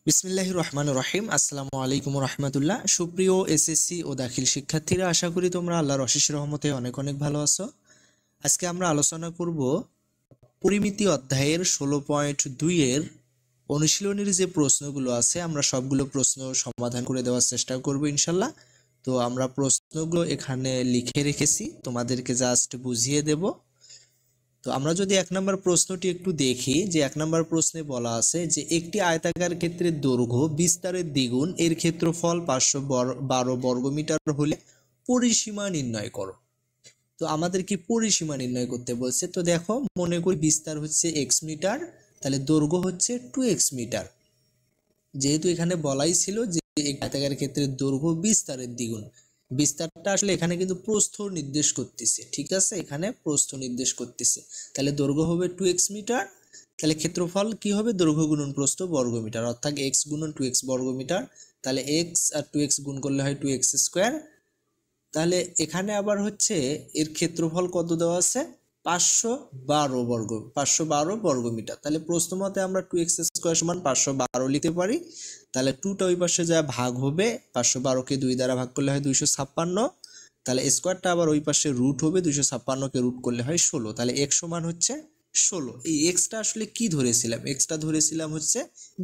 বিসমিল্লাহির রহমানির রহিম। আসসালামু আলাইকুম রহমতুল্লাহ। সুপ্রিয় এসএসসি ও দাখিল শিক্ষার্থীরা, আশা করি তোমরা আল্লাহর অশেষ রহমতে অনেক অনেক ভালো আছো। আজকে আমরা আলোচনা করব পরিমিতি অধ্যায়ের 16.2 এর অনুশীলনীর যে প্রশ্নগুলো আছে, আমরা সবগুলো প্রশ্ন সমাধান করে দেওয়ার চেষ্টা করব ইনশাল্লাহ। তো আমরা প্রশ্নগুলো এখানে লিখে রেখেছি, তোমাদেরকে জাস্ট বুঝিয়ে দেব। তো আমরা যদি 1 নম্বর প্রশ্নটি একটু দেখি, যে 1 নম্বর প্রশ্নে বলা আছে যে একটি আয়তাকার ক্ষেত্রের দৈর্ঘ্য বিস্তারের দ্বিগুণ, এর ক্ষেত্রফল 512 বর্গমিটার হলে পরিসীমা নির্ণয় করো। তো আমাদের কি পরিসীমা নির্ণয় করতে বলছে। তো দেখো, মনে করি বিস্তার হচ্ছে x মিটার, তাহলে দৈর্ঘ্য হচ্ছে 2x মিটার। যেহেতু এখানে বলাই ছিল যে আয়তাকার ক্ষেত্রের দৈর্ঘ্য বিস্তারের দ্বিগুণ, বিস্তারটা আসলে এখানে কিন্তু প্রস্থ নির্দেশ করতেছে, ঠিক আছে, এখানে প্রস্থ নির্দেশ করতেছে। তাহলে দৈর্ঘ্য হবে 2x মিটার, তাহলে ক্ষেত্রফল কি হবে, দৈর্ঘ্য গুণন প্রস্থ বর্গমিটার, অর্থাৎ x গুণন 2x বর্গমিটার। তাহলে x আর 2x গুণ করলে হয় 2x স্কোয়ার। তাহলে এখানে আবার হচ্ছে এর ক্ষেত্রফল কত দেওয়া আছে, 512 বর্গমিটার। তাহলে প্রশ্ন মতে আমরা 2x স্কোয়ার সমান 512 লিখতে পারি। তাহলে 2টা ওই পাশে যা ভাগ হবে, 512কে 2 দ্বারা ভাগ করলে হয় 256। তাহলে স্কোয়ারটা আবার ওই পাশে রুট হবে, 256কে রুট করলে হয় 16। তাহলে x সমান হচ্ছে 16। এই এক্সটা আসলে কি ধরেছিলাম, এক্সটা ধরেছিলাম হচ্ছে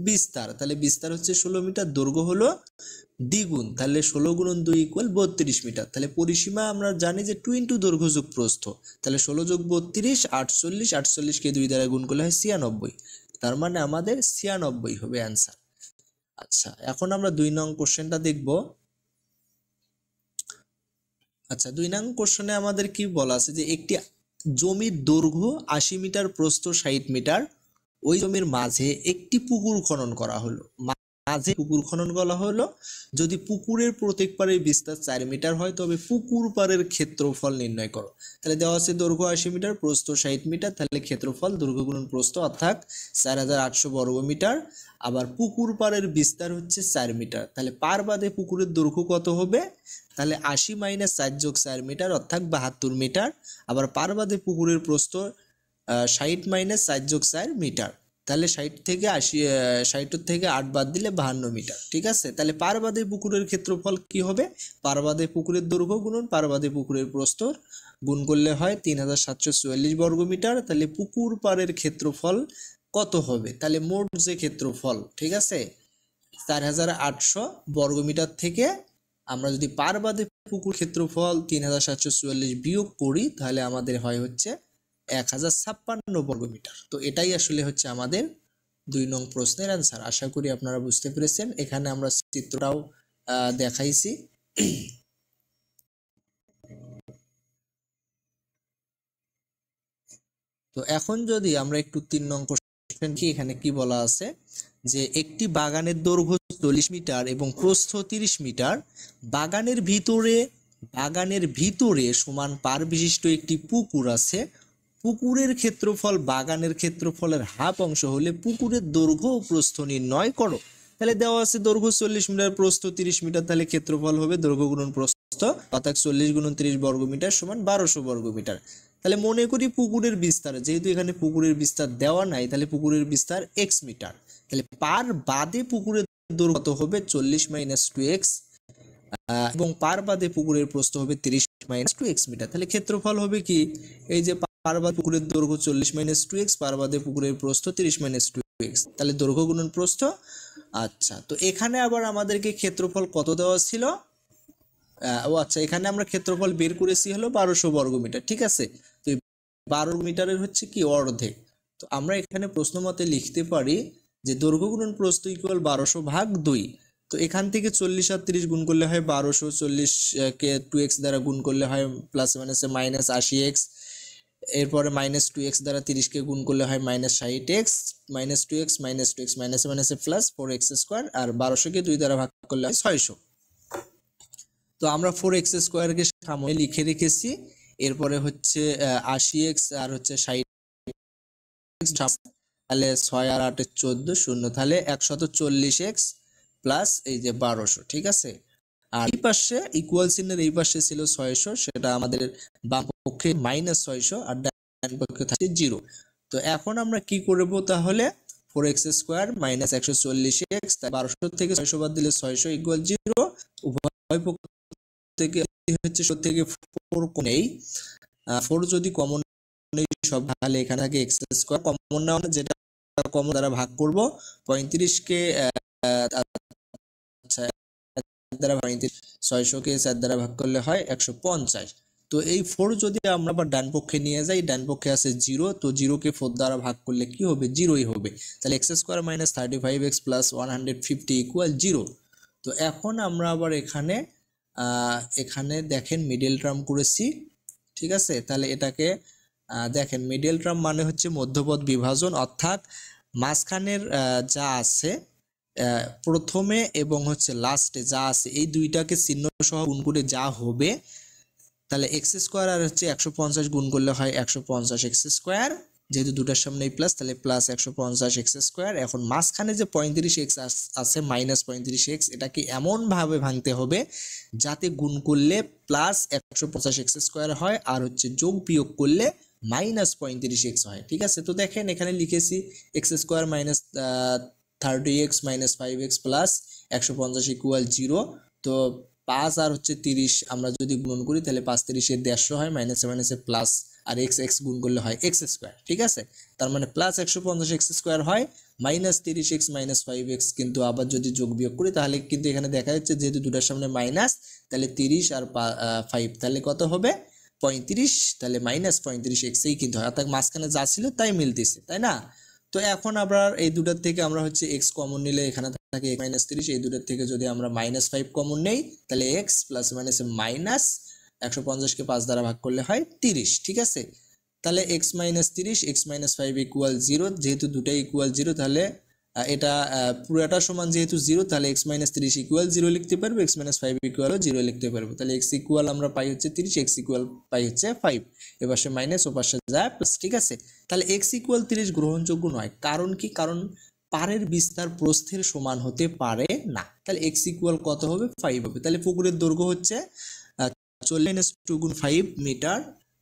বিস্তার। তাহলে বিস্তার হচ্ছে 16 মিটার, দৈর্ঘ্য হলো দ্বিগুণ, তাহলে 16 গুণন 2 ইকুয়াল 32 মিটার। তাহলে পরিসীমা আমরা জানি যে 2 ইন্টু দৈর্ঘ্য যোগ প্রস্থ, তাহলে 16 যোগ 32 48, 48কে 2 দ্বারা গুণ করলে হয় 96। তার মানে আমাদের 96 হবে অ্যান্সার। আচ্ছা, এখন আমরা 2 নং কোশ্চেনটা দেখব। আচ্ছা, 2 নং কোশ্চেনে আমাদের কি বলা আছে যে একটি জমির দৈর্ঘ্য 80 মিটার, প্রস্থ 60 মিটার, ওই জমির মাঝে একটি পুকুর খনন করা হলো। মাঝে পুকুর খনন করা হলো, যদি পুকুরের প্রত্যেক পাড়ের বিস্তার 4 মিটার হয় তবে পুকুর পাড়ের ক্ষেত্রফল নির্ণয় করো। তাহলে দেওয়া আছে দৈর্ঘ্য 80 মিটার, প্রস্থ 60 মিটার, তাহলে ক্ষেত্রফল দৈর্ঘ্য গুণন প্রস্থ অর্থাৎ 4800 বর্গমিটার। আবার পুকুর পাড়ের বিস্তার হচ্ছে 4 মিটার, তাহলে পার বাদে পুকুরের দৈর্ঘ্য কত হবে, তাহলে 80 মাইনাস 4 যোগ 4 মিটার অর্থাৎ 72 মিটার। আবার পার বাদে পুকুরের প্রস্থ 60 মাইনাস 4 যোগ 4 মিটার, তাহলে 60 থেকে 80, 60 থেকে 8 বাদ দিলে 52 মিটার, ঠিক আছে। তাহলে পার বাদে পুকুরের ক্ষেত্রফল কি হবে, পার বাদে পুকুরের দৈর্ঘ্য গুণন পার বাদে পুকুরের প্রস্থ গুণ করলে হয় 3744 বর্গমিটার। তাহলে পুকুর পাড়ের ক্ষেত্রফল কত হবে, তাহলে মোট যে ক্ষেত্রফল, ঠিক আছে, 4800 বর্গমিটার থেকে আমরা যদি পার বাদে পুকুর ক্ষেত্রফল 3744 বিয়োগ করি, তাহলে আমাদের হয় হচ্ছে 1056 বর্গমিটার। তো এটাই আসলে হচ্ছে আমাদের 2 নং প্রশ্নের অ্যান্সার। আশা করি আপনারা বুঝতে পেরেছেন। এখানে আমরা চিত্রটাও দেখাইছি। তো এখন যদি আমরা একটু 3 নং কোশ্চেন কি, এখানে কি বলা আছে যে একটি বাগানের দৈর্ঘ্য 40 মিটার এবং প্রস্থ 30 মিটার, বাগানের ভিতরে সমান পার বিশিষ্ট একটি পুকুর আছে। পুকুরের ক্ষেত্রফল বাগানের ক্ষেত্রফলের হাফ অংশ হলে পুকুরের দৈর্ঘ্য ও প্রস্থ নির্ণয় করো। তাহলে দেওয়া আছে দৈর্ঘ্য 40 মিটার, প্রস্থ 30 মিটার, তাহলে ক্ষেত্রফল হবে দৈর্ঘ্য গুণন প্রস্থ অর্থাৎ 40 গুণন 30 বর্গমিটার সমান 1200 বর্গমিটার। তাহলে মনে করি পুকুরের বিস্তার, যেহেতু এখানে পুকুরের বিস্তার দেওয়া নাই, তাহলে পুকুরের বিস্তার x মিটার, তাহলে পার বাদে পুকুরের দৈর্ঘ্য কত হবে 40 মাইনাস 2x, এবং পার বাদে পুকুরের প্রস্থ হবে 30 মাইনাস 2x মিটার। তাহলে ক্ষেত্রফল হবে কি, এই যে পার বাদে পুকুরের দৈর্ঘ্য 40 মাইনাস 2x, পার বাদে পুকুরের প্রস্থ 30 মাইনাস 2x, তাহলে দৈর্ঘ্য গুণন প্রস্থ। আচ্ছা, তো এখানে আবার আমাদেরকে ক্ষেত্রফল কত দেওয়া ছিল, আচ্ছা, এখানে আমরা ক্ষেত্রফল বের করেছি হলো 1200 বর্গমিটার, ঠিক আছে। তো 12 মিটারের হচ্ছে কি অর্ধেক। তো আমরা এখানে প্রশ্ন মতে লিখতে পারি যে দৈর্ঘ্য গুণন প্রস্থ ইকুয়াল 1200 ভাগ 2। তো এখান থেকে 40 আর 30 গুণ করলে হয় 1200, 40 কে 2x দ্বারা গুণ করলে হয় প্লাস মাইনাসে মাইনাস 80x, এরপরে মাইনাস 2x দ্বারা 30কে গুণ করলে হয় মাইনাস 60x, মাইনাস 2x মাইনাসে মাইনাসে প্লাস 4x স্কোয়ার, আর 1200কে 2 দ্বারা ভাগ করলে হয় 600। তো আমরা 4x স্কোয়ারকে সামনে লিখে রেখেছি, এরপরে হচ্ছে 80x আর হচ্ছে 60x, তাহলে 6 আর 8 14 শূন্য, তাহলে 140x প্লাস এই যে 1200, ঠিক আছে। আর এই পাশে ইকুয়াল চিহ্নের এই পাশে ছিল 600, সেটা আমাদের বাম পক্ষে মাইনাস 600 আর ডান পক্ষে থাকছে 0। তো এখন আমরা কি করব, তাহলে 4x² মাইনাস 140x, 1200 থেকে 600 বাদ দিলে 600 ইকুয়াল 0। উভয় পক্ষ থেকে হচ্ছে 100 থেকে 4 নেই, 4 যদি কমন নেই সব তাহলে এখানে থাকে x² কমন নাও, যেটা কমন দ্বারা ভাগ করব 35 কে আচ্ছা দ্বারা 600 কে 4 দ্বারা ভাগ করলে হয় 150। তো এই 4 যদি আমরা আবার ডান পক্ষে নিয়ে যাই, ডান পক্ষে আছে 0, তো 0 কে 4 দ্বারা ভাগ করলে কি হবে? 0ই হবে। তাহলে x² - 35x + 150 ইকুয়াল 0। তো এখন আমরা আবার এখানে দেখেন মিডল টার্ম করেছি, ঠিক আছে। তাহলে এটাকে দেখেন মিডল টার্ম মানে হচ্ছে মধ্যপদ বিভাজন, অর্থাৎ মাঝখানের যা আছে প্রথমে এবং হচ্ছে লাস্টে যা আছে এই দুইটাকে চিহ্ন সহ গুণ করে যা হবে, তাহলে x² আর হচ্ছে 150 গুণ করলে হয় 150x², যেহেতু দুটার সামনে প্লাস তাহলে প্লাস 150x²। এখন মাঝখানে যে 35x আছে মাইনাস 35x, এটাকে এমন ভাবে ভাঙতে হবে যাতে গুণ করলে প্লাস 150x² হয় আর হচ্ছে যোগ বিয়োগ করলে মাইনাস 35x হয়, ঠিক আছে। তো দেখেন এখানে লিখেছি x² - 30x - 5x plus 150 equal 0। তো 5 আর হচ্ছে 30 আমরা যদি গুণ করি তাহলে 5 30 এর 150 হয়, মাইনাসে মাইনাসে প্লাস, আর x গুণ করলে হয় x², ঠিক আছে। তার মানে প্লাস 150x² হয়, মাইনাস 30x - 5x, কিন্তু আবার যদি যোগ বিয়োগ করি তাহলে কিন্তু এখানে দেখা যাচ্ছে যেহেতু দুটার সামনে মাইনাস, তাহলে 30 আর 5 তাহলে কত হবে? 35, তাহলে মাইনাস 35x এই কিন্তু হয়, অর্থাৎ মাঝখানে যা ছিল তাই মিলতেছে, তাই না। তো এখন আবার এই দুটার থেকে আমরা হচ্ছে x কমন নিলে এখানে থাকে - 30, এই দুটার থেকে যদি আমরা -5 কমন নেই তাহলে x প্লাস মাইনাসে মাইনাস 150 কে 5 দ্বারা ভাগ করলে হয় 30, ঠিক আছে। তাহলে x - 30 x - 5 ইকুয়াল 0, যেহেতু দুটাই ইকুয়াল 0 তাহলে এটা পুরোটা সমান যেহেতু 0 তাহলে x - 30 ইকুয়াল 0 লিখতে পারবো, x - 5 ইকুয়াল 0 লিখতে পারবো। তাহলে x ইকুয়াল আমরা পাই হচ্ছে 30, x ইকুয়াল পাই হচ্ছে 5, এপাশে মাইনাস ওপাশে যায় প্লাস, ঠিক আছে। তাহলে x ইকুয়াল 30 গ্রহণযোগ্য নয়, কারণ কি? কারণ পারের বিস্তার প্রস্থের সমান হতে পারে না। তাহলে x ইকুয়াল কত হবে? 5 হবে। তাহলে পুকুরের দৈর্ঘ্য হচ্ছে 40 - 2 × 5 মিটার,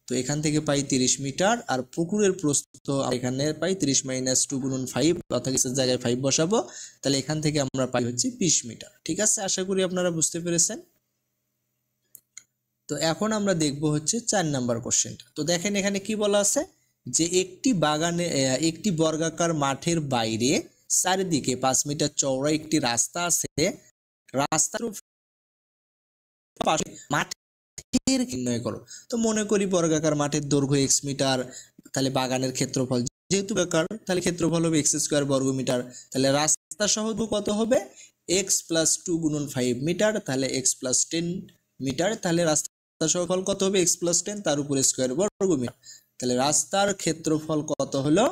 তো এখান থেকে পাই 30 মিটার, আর পুকুরের প্রস্থ এখানে পাই 30 - 2 × 5, অর্থাৎ এর জায়গায় 5 বসাবো, তাহলে এখান থেকে আমরা পাই হচ্ছে 20 মিটার, ঠিক আছে। আশা করি আপনারা বুঝতে পেরেছেন। তো এখন আমরা দেখব হচ্ছে 4 নাম্বার কোশ্চেনটা। তো দেখেন এখানে কি বলা আছে যে একটি বর্গাকার মাঠের বাইরে চারিদিকে 5 মিটার চওড়া একটি রাস্তা আছে, রাস্তার পাশে মাঠের নির্ণয় করো। তো মনে করি বর্গাকার মাঠের দৈর্ঘ্য x মিটার, তাহলে বাগানের ক্ষেত্রফল যেহেতু বর্গাকার তাহলে ক্ষেত্রফল হবে x² বর্গ মিটার, তাহলে রাস্তা সহ কত হবে? x + 2 × 5 মিটার, তাহলে x + 10 মিটার, তাহলে রাস্তা সহফল কত হবে? x + 10 তার উপরে স্কয়ার বর্গ মিটার। তাহলে রাস্তার ক্ষেত্রফল কত হলো?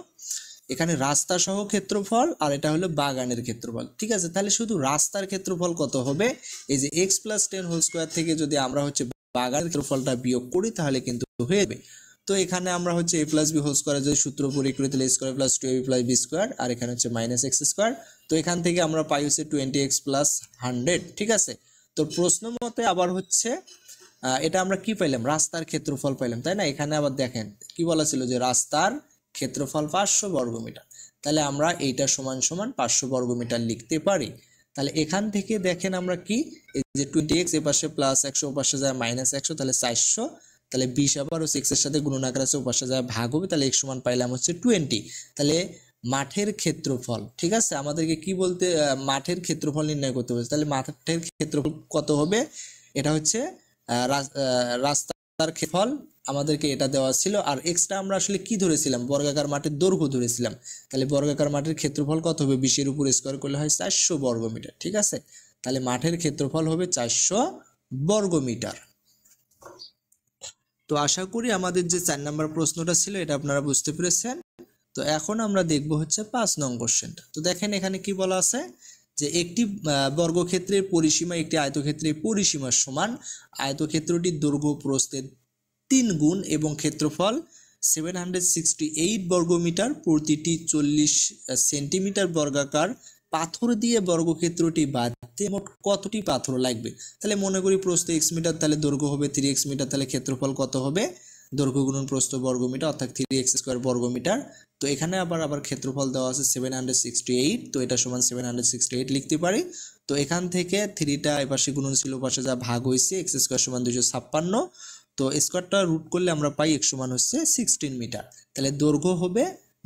এখানে রাস্তা সহ ক্ষেত্রফল আর এটা হলো বাগানের ক্ষেত্রফল, ঠিক আছে। তাহলে শুধু রাস্তার ক্ষেত্রফল কত হবে? এই যে x + 10 হোল স্কয়ার থেকে যদি আমরা হচ্ছে বাগানের ক্ষেত্রফলটা বিয়োগ করি তাহলে কিন্তু হয়ে যাবে। তো এখানে আমরা হচ্ছে a + b হোল স্কয়ার যদি সূত্র প্রয়োগ করি তাহলে a² + 2ab + b², আর এখানে হচ্ছে -x²। তো এখান থেকে আমরা পাই হচ্ছে 20x + 100, ঠিক আছে। তো প্রশ্ন মতে আবার হচ্ছে এটা আমরা কি পাইলাম? রাস্তার ক্ষেত্রফল পাইলাম, তাই না। এখানে আবার দেখেন কি বলা ছিল যে রাস্তার ক্ষেত্রফল 500 বর্গমিটার, তাহলে আমরা এইটা সমান সমান 500 বর্গমিটার লিখতে পারি। তাহলে এখান থেকে দেখেন আমরা কি, এই যে 20x এপাশে +100 ওপাশে যায় -100, তাহলে 400, তাহলে 20 আবার হচ্ছে x এর সাথে গুণন আকারে আছে ওপাশে যায় ভাগ হবে, তাহলে x সমান পাইলাম হচ্ছে 20। তাহলে মাঠের ক্ষেত্রফল, ঠিক আছে, আমাদেরকে কি বলতে মাঠের ক্ষেত্রফল নির্ণয় করতে বলছে। তাহলে মাঠের ক্ষেত্রফল কত হবে? এটা হচ্ছে রাস্তার ক্ষেত্রফল, আমাদেরকে এটা দেওয়া ছিল। আর এক্সট্রা আমরা আসলে কি ধরেছিলাম? বর্গাকার মাঠের দৈর্ঘ্য ধরেছিলাম। তাহলে বর্গাকার মাঠের ক্ষেত্রফল কত হবে? 20 এর উপর স্কয়ার করলে হয় 400 বর্গমিটার, ঠিক আছে। তাহলে মাঠের ক্ষেত্রফল হবে 400 বর্গমিটার। তো আশা করি আমাদের যে 4 নাম্বার প্রশ্নটা ছিল এটা আপনারা বুঝতে পেরেছেন। তো এখন আমরা দেখব হচ্ছে 5 নং কোশ্চেনটা। তো দেখেন এখানে কি বলা আছে যে একটি বর্গক্ষেত্রের পরিসীমা একটি আয়তক্ষেত্রের পরিসীমার সমান, আয়তক্ষেত্রটির দৈর্ঘ্য প্রস্থের 3 গুণ এবং ক্ষেত্রফল 768 বর্গমিটার, প্রতিটি 40 সেন্টিমিটার বর্গাকার পাথর দিয়ে বর্গক্ষেত্রটি বাঁধতে মোট কতটি পাথর লাগবে? তাহলে মনে করি প্রস্থ x মিটার, তাহলে দৈর্ঘ্য হবে 3x মিটার, তাহলে ক্ষেত্রফল কত হবে? দৈর্ঘ্য গুণন প্রস্থ বর্গমিটার, অর্থাৎ 3x² বর্গমিটার। তো এখানে আবার ক্ষেত্রফল দেওয়া আছে 768, তো এটা সমান 768 লিখতে পারি। তো এখান থেকে 3টা এপাশে গুণন ছিল, পাশে যা ভাগ হয়েছে, এক্স স্কোয়ার সমান 256। তো স্কোয়ারটা রুট করলে আমরা পাই এক্স সমান হচ্ছে 16 মিটার। তাহলে দৈর্ঘ্য হবে,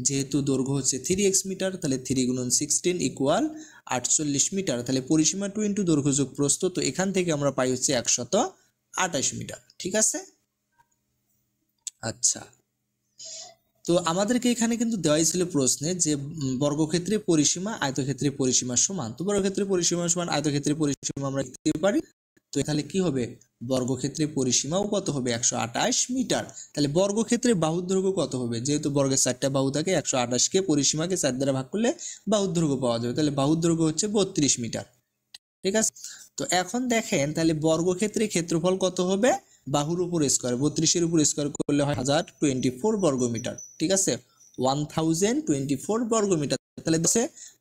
যেহেতু দৈর্ঘ্য হচ্ছে 3x মিটার, তাহলে 3 গুণন 16 ইকুয়াল 48 মিটার। তাহলে পরিসীমা 2 ইন্টু দৈর্ঘ্য যোগ প্রস্থ, তো এখান থেকে আমরা পাই হচ্ছে 128 মিটার। ঠিক আছে। আচ্ছা, তো আমাদেরকে এখানে কিন্তু দেওয়াই ছিল প্রশ্নে যে বর্গক্ষেত্রে পরিসীমা আয়তক্ষেত্রে পরিসীমা সমান। তো বর্গক্ষেত্রে পরিসীমা সমান আয়তক্ষেত্রে পরিসীমা আমরা লিখতে পারি। তো তাহলে কি হবে, বর্গক্ষেত্রে পরিসীমাও কত হবে, 128 মিটার। তাহলে বর্গক্ষেত্রে বাহুর দৈর্ঘ্য কত হবে, যেহেতু বর্গের 4টা বাহু থাকে, 128কে পরিসীমাকে 4 দ্বারা ভাগ করলে বাহুর দৈর্ঘ্য পাওয়া যাবে। তাহলে বাহুর দৈর্ঘ্য হচ্ছে 32 মিটার। ঠিক আছে। তো এখন দেখেন তাহলে বর্গক্ষেত্রে ক্ষেত্রফল কত হবে, বাহুর উপর স্কোয়ার, 32-এর উপর স্কোয়ার করলে হয় 1024 বর্গমিটার। ঠিক আছে, 1024 বর্গমিটার। তাহলে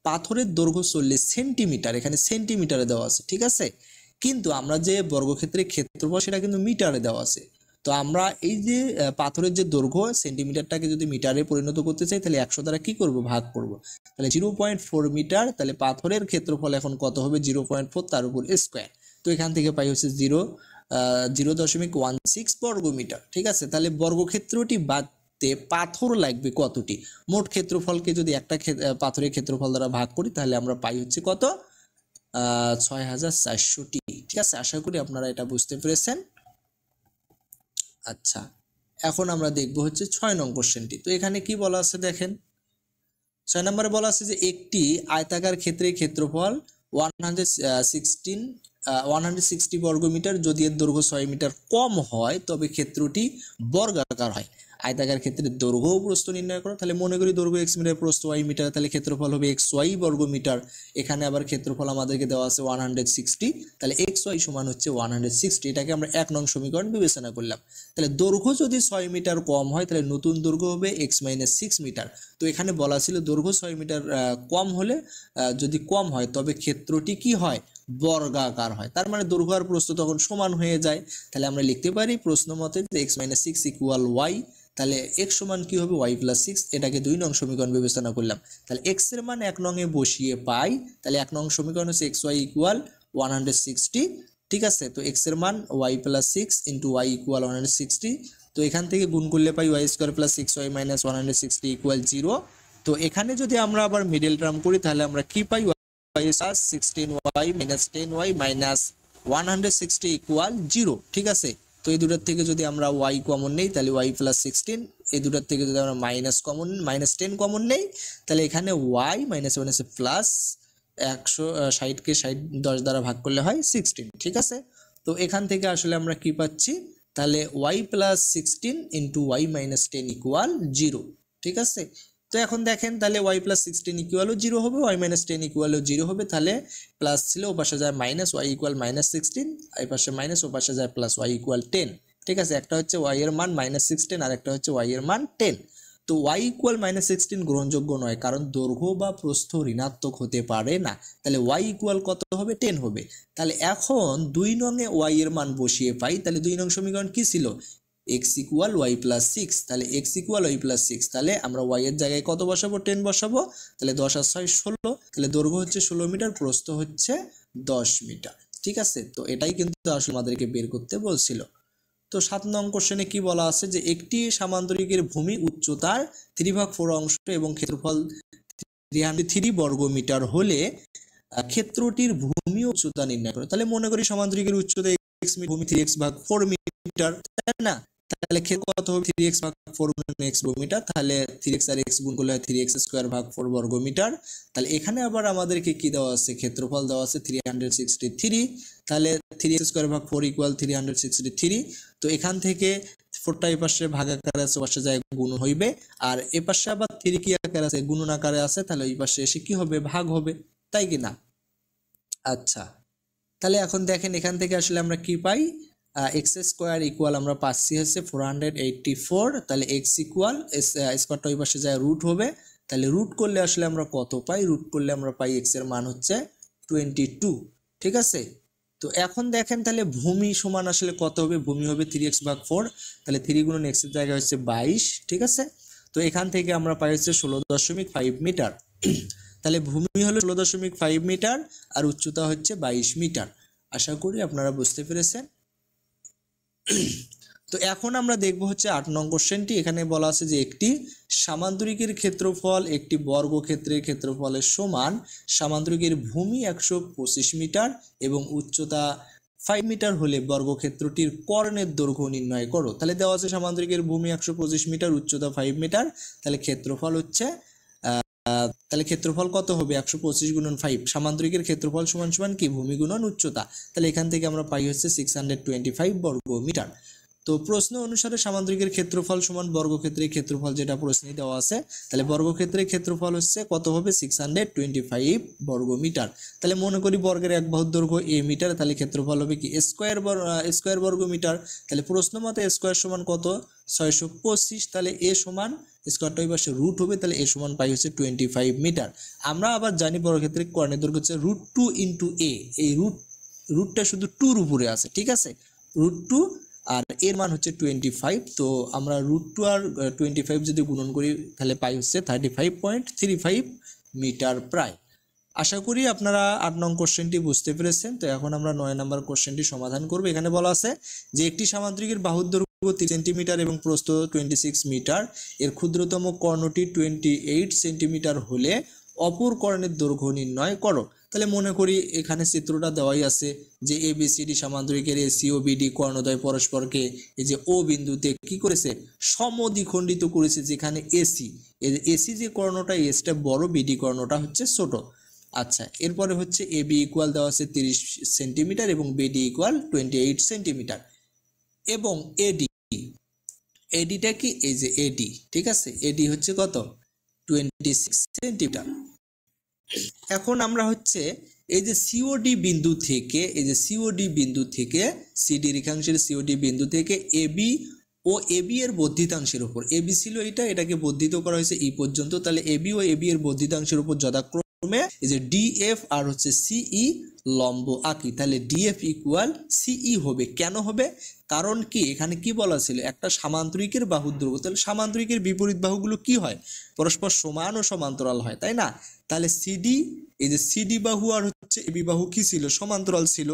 পাথরের দৈর্ঘ্য 40 সেন্টিমিটার, এখানে সেন্টিমিটারে দেওয়া আছে। ঠিক আছে, কিন্তু আমরা যে বর্গক্ষেত্রে ক্ষেত্রফল সেটা কিন্তু মিটারে দেওয়া আছে। তো আমরা এই যে পাথরের যে দৈর্ঘ্য সেন্টিমিটারটাকে যদি মিটারে পরিণত করতে চাই, তাহলে 100 দ্বারা কি করব, ভাগ করব। তাহলে 0.4 মিটার। তাহলে পাথরের ক্ষেত্রফল এখন কত হবে, 0.4 তার উপর স্কোয়ার। তো এখান থেকে পাই হচ্ছে 0.16 বর্গমিটার। ঠিক আছে, তাহলে বর্গক্ষেত্রটি বাদতে পাথর লাগবে কতটি, মোট ক্ষেত্রফলকে যদি একটা পাথরের ক্ষেত্রফল দ্বারা ভাগ করি, তাহলে আমরা পাই হচ্ছে কত, 6400টি। ঠিক আছে, আশা করি আপনারা এটা বুঝতে পেরেছেন। আচ্ছা, এখন আমরা দেখব হচ্ছে 6 নং কোশ্চেনটি। তো এখানে কি বলা আছে দেখেন, 6 নম্বরে বলা আছে যে একটি আয়তাকার ক্ষেত্রের ক্ষেত্রফল 160 বর্গমিটার, যদি এর দৈর্ঘ্য 6 মিটার কম হয় তবে ক্ষেত্রটি বর্গাকার হয়। আয়তাকার ক্ষেত্রের দৈর্ঘ্য ও প্রস্থ নির্ণয় করো। তাহলে মনে করি দৈর্ঘ্য x মিটার, প্রস্থ y মিটার, তাহলে ক্ষেত্রফল হবে xy বর্গমিটার। এখানে আবার ক্ষেত্রফল আমাদেরকে দেওয়া আছে 160, তাহলে xy সমান হচ্ছে 160। এটাকে আমরা 1 নং সমীকরণ বিবেচনা করলাম। তাহলে দৈর্ঘ্য যদি 6 মিটার কম হয়, তাহলে নতুন দৈর্ঘ্য হবে x - 6 মিটার। তো এখানে বলা ছিল দৈর্ঘ্য 6 মিটার কম হলে, যদি কম হয় তবে ক্ষেত্রটি কি হয়, বর্গাকার হয়। তার মানে দৈর্ঘ্য আর প্রস্থ তখন সমান হয়ে যায়। তাহলে আমরা লিখতে পারি প্রশ্ন মতে যে x - 6 ইকুয়াল y। তাহলে x সমান কি হবে, y + 6। এটাকে 2 নং সমীকরণ বিবেচনা করলাম। তাহলে x এর মান 1 নং এ বসিয়ে পাই। তাহলে 1 নং সমীকরণ হচ্ছে xy ইকুয়াল 160। ঠিক আছে, তো x এর মান y + 6 ইন্টু y ইকুয়াল 160। তো এখান থেকে গুণ করলে পাই y² + 6y - 160 ইকুয়াল 0। তো এখানে যদি আমরা আবার মিডল টার্ম করি, তাহলে আমরা কি পাই, y + 16y - 10y - 160 ইকুয়াল 0। ঠিক আছে, তো এই দুটার থেকে যদি আমরা y কমন নেই, তাহলে y + 16, এই দুটার থেকে যদি আমরা -10 কমন নেই, তাহলে এখানে y -1 আছে প্লাস 160কে 10 দ্বারা ভাগ করলে হয় 16। ঠিক আছে, তো এখান থেকে আসলে আমরা কি পাচ্ছি, তাহলে y + 16 ইন্টু y - 10 ইকুয়াল 0। ঠিক আছে, তো এখন দেখেন তাহলে y + 16 ইকুয়ালও 0 হবে, y - 10 ইকুয়ালও 0 হবে। তাহলে প্লাস ছিল, ও পাশে যায় মাইনাস, y ইকুয়াল -16, এই পাশে মাইনাস, ও পাশে যায় প্লাস, y ইকুয়াল 10। ঠিক আছে, একটা হচ্ছে y এর মান -16 আর একটা হচ্ছে y এর মান 10। তো y ইকুয়াল -16 গ্রহণযোগ্য নয়, কারণ দৈর্ঘ্য বা প্রস্থ ঋণাত্মক হতে পারে না। তাহলে y ইকুয়াল কত হবে, 10 হবে। তাহলে এখন 2 নং এ y এর মান বসিয়ে পাই। তাহলে 2 নং সমীকরণ কি ছিল, x ইকুয়াল y + 6। তাহলে x ইকুয়াল y + 6, তাহলে আমরা y এর জায়গায় কত বসাবো, 10 বসাবো। তাহলে 10 আর 6 16, তাহলে দৈর্ঘ্য হচ্ছে 16 মিটার, প্রস্থ হচ্ছে 10 মিটার। ঠিক আছে, তো এটাই কিন্তু আসলে আমাদেরকে বের করতে বলছিল। তো 7 নং কোশ্চেনে কি বলা আছে যে একটি সামান্তরিকের ভূমি উচ্চতার 3/4 অংশ এবং ক্ষেত্রফল 303 বর্গমিটার হলে ক্ষেত্রটির ভূমি উচ্চতা নির্ণয় করো। তাহলে মনে করি সমান্তরিকের উচ্চতা x, ভূমি 3x/4 মিটার, তাই না? তাহলে ক্ষেত্র কত হবে, 3x/4 x বর্গমিটার। তাহলে 3x আর x গুণ করলে হয় 3x² / 4 বর্গমিটার। তাহলে এখানে আবার আমাদেরকে কি দেওয়া আছে, ক্ষেত্রফল দেওয়া আছে 363। তাহলে 3x² / 4 ইকুয়াল 363। তো এখান থেকে 4টা এই পাশে ভাগাকারে আছে, পাশে যায় গুণ হইবে, আর এ পাশে আবার 3 কি আকারে আছে, গুণন আকারে আছে। তাহলে এই পাশে এসে কি হবে, ভাগ হবে, তাই কি না? আচ্ছা, তাহলে এখন দেখেন এখান থেকে আসলে আমরা কি পাই, x² ইকুয়াল আমরা পাচ্ছি হচ্ছে 484। তাহলে x ইকুয়াল স্কোয়ারটা ওই পাশে যায় রুট হবে। তাহলে রুট করলে আসলে আমরা কত পাই, রুট করলে আমরা পাই x এর মান হচ্ছে 22। ঠিক আছে, তো এখন দেখেন তাহলে ভূমি সমান আসলে কত হবে, ভূমি হবে 3x/4। তাহলে 3 গুণন x এর জায়গায় হচ্ছে 22। ঠিক আছে, তো এখান থেকে আমরা পাই হচ্ছে 16.5 মিটার। তাহলে ভূমি হলো 16.5 মিটার আর উচ্চতা হচ্ছে 22 মিটার। আশা করি আপনারা বুঝতে পেরেছেন। তো এখন আমরা দেখব হচ্ছে 8 নং কোশ্চেনটি। এখানে বলা আছে যে একটি সামান্তরিকের ক্ষেত্রফল একটি বর্গক্ষেত্রের ক্ষেত্রফলের সমান। সামান্তরিকের ভূমি 125 মিটার এবং উচ্চতা 5 মিটার হলে বর্গক্ষেত্রটির কর্ণের দৈর্ঘ্য নির্ণয় করো। তাহলে দেওয়া আছে সামান্তরিকের ভূমি 125 মিটার, উচ্চতা 5 মিটার। তাহলে ক্ষেত্রফল হচ্ছে তাহলে ক্ষেত্রফল কত হবে? 125 গুণন 5। সামান্তরিকের ক্ষেত্রফল সমান সমান কি? ভূমি গুণন উচ্চতা। তাহলে এখান থেকে আমরা পাই হচ্ছে 625 বর্গ মিটার। তো প্রশ্ন অনুসারে সামান্তরিকের ক্ষেত্রফল সমান বর্গক্ষেত্রের ক্ষেত্রফল, যেটা প্রশ্নে দেওয়া আছে। তাহলে বর্গক্ষেত্রের ক্ষেত্রফল হচ্ছে কত হবে? 625 বর্গ মিটার। তাহলে মনে করি বর্গের এক বাহুর দৈর্ঘ্য a মিটার, তাহলে ক্ষেত্রফল হবে কি? স্কয়ার বর্গ মিটার। তাহলে প্রশ্ন মতে স্কয়ার সমান কত? 625। তাহলে a সমান স্কয়ারটা ওই পাশে রুট হবে, তাহলে a সমান পাই হচ্ছে 25 মিটার। আমরা আবার জানি বর্গক্ষেত্রের কর্ণের দৈর্ঘ্য হচ্ছে √2 × a। এই রুটটা শুধু 2 এর উপরে আছে, ঠিক আছে? √2 আর এর মান হচ্ছে 25। তো আমরা √2 আর 25 যদি গুণন করি তাহলে পাই হচ্ছে 35.35 মিটার প্রায়। আশা করি আপনারা 8 নং কোশ্চেনটি বুঝতে পেরেছেন। তো এখন আমরা 9 নম্বর কোশ্চেনটি সমাধান করব। এখানে বলা আছে যে একটি সামান্তরিকের বাহুর দৈর্ঘ্য 30 সেন্টিমিটার এবং প্রস্থ 26 মিটার, এর ক্ষুদ্রতম কর্ণটি 28 সেন্টিমিটার হলে অপর কর্ণের দৈর্ঘ্য নির্ণয় করো। তাহলে মনে করি এখানে চিত্রটা দেওয়াই আছে যে ABCD সামান্তরিকের AC ও BD কর্ণদ্বয় পরস্পরকে এই যে O বিন্দুতে কি করেছে? সমদ্বিখণ্ডিত করেছে। যেখানে AC যে কর্ণটা, এসটা বড়, BD কর্ণটা হচ্ছে ছোট। আচ্ছা, এরপরে হচ্ছে AB ইকুয়াল দেওয়া আছে 30 সেন্টিমিটার এবং BD ইকুয়াল 28 সেন্টিমিটার এবং ADটা কি? এই যে AD, ঠিক আছে? AD হচ্ছে কত? 26 সেন্টিমিটার। এখন আমরা হচ্ছে এই যে COD বিন্দু থেকে, এই যে COD বিন্দু থেকে CD রেখাংশের COD বিন্দু থেকে AB ও AB এর বর্ধিতাংশের উপর, AB ছিল এটাকে বর্ধিত করা হয়েছে E পর্যন্ত। তাহলে AB ও AB এর বর্ধিতাংশের উপর যথাক্রমে এই যে DF আর হচ্ছে CE লম্ব আঁকি। তাহলে DF ইকুয়াল CE হবে। কেন হবে? কারণ কি এখানে কি বলা ছিল? একটা সামান্তরিকের বাহুর দৈর্ঘ্য। তাহলে সামান্তরিকের বিপরীত বাহুগুলো কি হয়? পরস্পর সমান ও সমান্তরাল হয়, তাই না? তাহলে সিডি, এই যে সিডি বাহু আর হচ্ছে এবি বাহু কি ছিল? সমান্তরাল ছিল।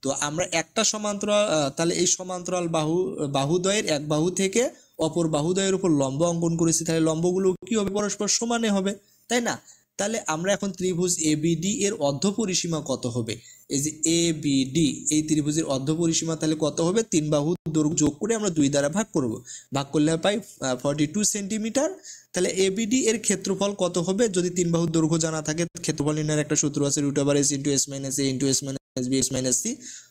তো আমরা একটা সমান্তরাল, তাহলে এই সমান্তরাল বাহুদ্বয়ের এক বাহু থেকে অপর বাহুদ্বয়ের উপর লম্ব অঙ্কন করেছি। তাহলে লম্বগুলো কি হবে? পরস্পর সমানে হবে, তাই না? তাহলে আমরা এখন ত্রিভুজ ABD এর অর্ধপরিসীমা কত হবে? এই যে ABD এই ত্রিভুজের অর্ধপরিসীমা তাহলে কত হবে? 3 বাহুর দৈর্ঘ্য যোগ করে আমরা 2 দ্বারা ভাগ করব। ভাগ করলে পাই 42 সেন্টিমিটার। তাহলে ABD এর ক্ষেত্রফল কত হবে? যদি 3 বাহুর দৈর্ঘ্য জানা থাকে, ক্ষেত্রফল নির্ণয়ের একটা সূত্র আছে, √S × S - A × S - B S - C।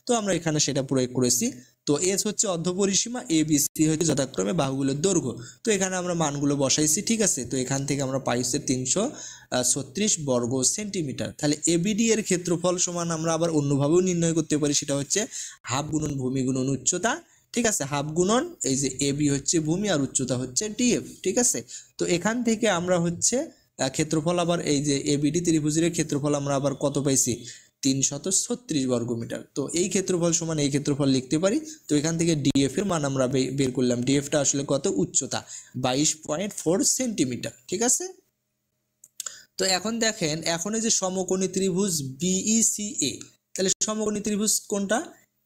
তো আমরা এখানে সেটা প্রয়োগ করেছি। তো S হচ্ছে অর্ধপরিসীমা, ABC হচ্ছে যথাক্রমে বাহুগুলোর দৈর্ঘ্য। তো এখানে আমরা মানগুলো বসাইছি, ঠিক আছে? তো এখান থেকে আমরা পাই হচ্ছে 336 বর্গ সেন্টিমিটার। তাহলে ABD এর ক্ষেত্রফল সমান আমরা আবার অন্যভাবেও নির্ণয় করতে পারি, সেটা হচ্ছে হাফ গুণন ভূমি গুণন উচ্চতা, ঠিক আছে? হাফ গুণন এই যে AB হচ্ছে ভূমি আর উচ্চতা হচ্ছে DF, ঠিক আছে? তো এখান থেকে আমরা হচ্ছে ক্ষেত্রফল আবার এই যে ABD ত্রিভুজের ক্ষেত্রফল আমরা আবার কত পাইছি? 336 বর্গ মিটার। তো এই ক্ষেত্রফল সমান এই ক্ষেত্রফল লিখতে পারি। তো এখান থেকে DF এর মান আমরা বের করলাম। DFটা আসলে কত? উচ্চতা 22.4 সেন্টিমিটার, ঠিক আছে? তো এখন দেখেন, এখন এই যে সমকোণী ত্রিভুজ BECA, তাহলে সমকোণী ত্রিভুজ কোনটা?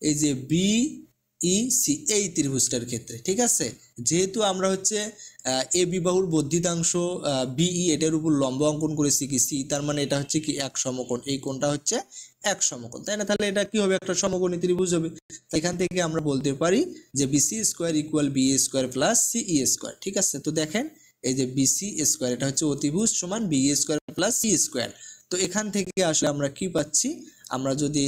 এই যে BEC এই ত্রিভুজটার ক্ষেত্রে, ঠিক আছে? যেহেতু আমরা হচ্ছে AB বাহুর বর্ধিতাংশ BE এটার উপর লম্ব অঙ্কন করেছি কি C, তার মানে এটা হচ্ছে কি এক সমকোণ। এই কোণটা হচ্ছে এক সমকোণ, তাই না? তাহলে এটা কি হবে? একটা সমকোণী ত্রিভুজ হবে। এখান থেকে আমরা বলতে পারি যে BC square equal BA square plus CE square, ঠিক আছে? তো দেখেন এই যে BC স্কয়ার এটা হচ্ছে অতিভুজ সমান BA square plus C square. তো এখান থেকে আসলে আমরা কি পাচ্ছি? আমরা যদি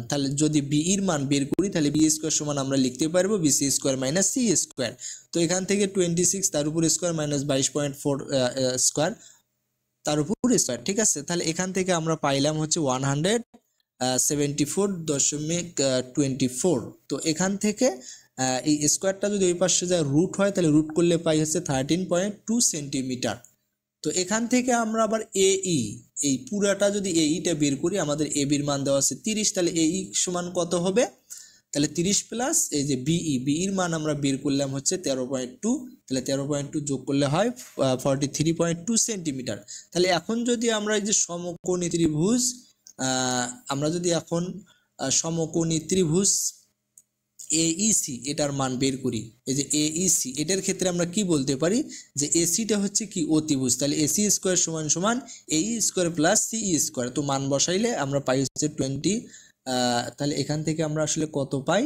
তাহলে যদি BE এর মান বের করি তাহলে BA স্কয়ার সমান আমরা লিখতে পারবো BC square minus C square. তো এখান থেকে 26 তার উপর স্কয়ার মাইনাস 22.4 স্কয়ার তার উপর স্কয়ার, ঠিক আছে? তাহলে এখান থেকে আমরা পাইলাম হচ্ছে 174.24। তো এখান থেকে এই স্কয়ারটা যদি ওই পাশে যায় রুট হয়, তাহলে রুট করলে পাই হচ্ছে 13.2 সেন্টিমিটার। তো এখান থেকে আমরা আবার AE, এই পুরাটা যদি AEটা বের করি, আমাদের AB এর মান দেওয়া আছে 30, তাহলে AE সমান কত হবে? তাহলে 30 প্লাস এই যে বিইর মান আমরা বের করলাম হচ্ছে 13.2, তাহলে 13.2 যোগ করলে হয় 43.2 সেন্টিমিটার। তাহলে এখন যদি আমরা এই যে সমকোণী ত্রিভুজ আমরা যদি এখন সমকোণী ত্রিভুজ AEC এটার মান বের করি, এই যে AEC এটার ক্ষেত্রে আমরা কি বলতে পারি যে এসিটা হচ্ছে কি অতিভুজ, তাহলে AC স্কয়ার সমান সমান AE square plus CE square. তো মান বসাইলে আমরা পাই হচ্ছে 20, তাহলে এখান থেকে আমরা আসলে কত পাই,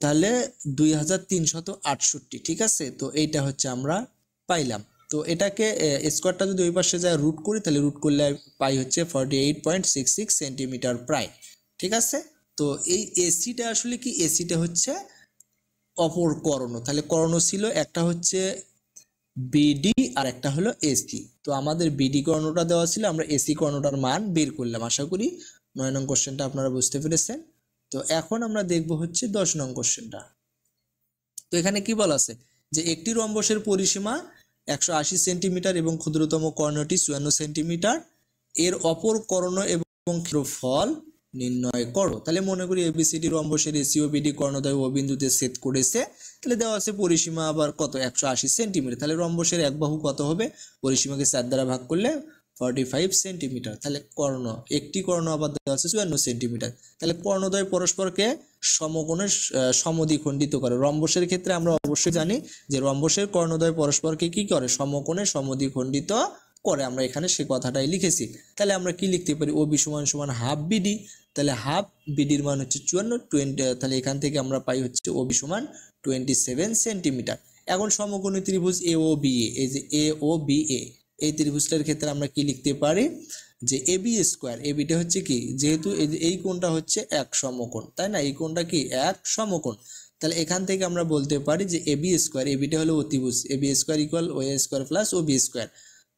তাহলে 2368, ঠিক আছে। তো এইটা হচ্ছে আমরা পাইলাম। তো এটাকে স্কয়ারটা যদি ওই পাশে যায় রুট করি, তাহলে রুট করলে পাই হচ্ছে 48.66 সেন্টিমিটার প্রায়, ঠিক আছে। তো এই এসিটা আসলে কি, এসিটা হচ্ছে অপর কর্ণ, তাহলে কর্ণ ছিল একটা হচ্ছে বিডি আর একটা হলো এসি। তো আমাদের বিডি কর্ণটা দেওয়া ছিল, আমরা এসি কর্ণটার মান বের করলাম। আশা করি 9 নং কোশ্চেনটা আপনারা বুঝতে পেরেছেন। তো এখন আমরা দেখব হচ্ছে 10 নং কোশ্চেনটা। তো এখানে কি বলা আছে যে একটি রম্বসের পরিসীমা 180 সেন্টিমিটার এবং ক্ষুদ্রতম কর্ণটি 54 সেন্টিমিটার, এর অপর কর্ণ এবং ক্ষেত্রফল নির্ণয় করো। তাহলে মনে করি এবিসিডি রম্বসের এসি ও বিডি কর্ণদ্বয় ও বিন্দুতে ছেদ করেছে, তাহলে দেওয়া আছে পরিসীমা আবার কত 180 সেন্টিমিটার। তাহলে রম্বসের এক বাহু কত হবে, পরিসীমাকে 4 দ্বারা ভাগ করলে 45 সেন্টিমিটার। তাহলে কর্ণ, একটি কর্ণ আবার দেওয়া আছে 54 সেন্টিমিটার। তাহলে কর্ণদ্বয় পরস্পরকে সমকোণে সমদ্বিখণ্ডিত করে। রম্বসের ক্ষেত্রে আমরা অবশ্যই জানি যে রম্বসের কর্ণদ্বয় পরস্পরকে কি করে, সমকোণে সমদ্বিখণ্ডিত করে। আমরা এখানে সে কথাটাই লিখেছি। তাহলে আমরা কি লিখতে পারি, ও বি সমান সমান হাফ বিডি, তাহলে হাফ বিডির মান হচ্ছে 54, তাহলে এখান থেকে আমরা পাই হচ্ছে ও বি সমান 27 সেন্টিমিটার। এখন সমকোণী ত্রিভুজ এ ও বি এ, এই যে এ ও বি এ, এই ত্রিভুজটার ক্ষেত্রে আমরা কি লিখতে পারি যে A B square, A beta হচ্ছে কি, যেহেতু এই কোণটা হচ্ছে এক সমকোণ, তাই না, এই কোণটা কি এক সমকোণ, তাহলে এখান থেকে আমরা বলতে পারি যে A B square, A beta হলো অতিভুজ, A B square equal O A square plus O B square.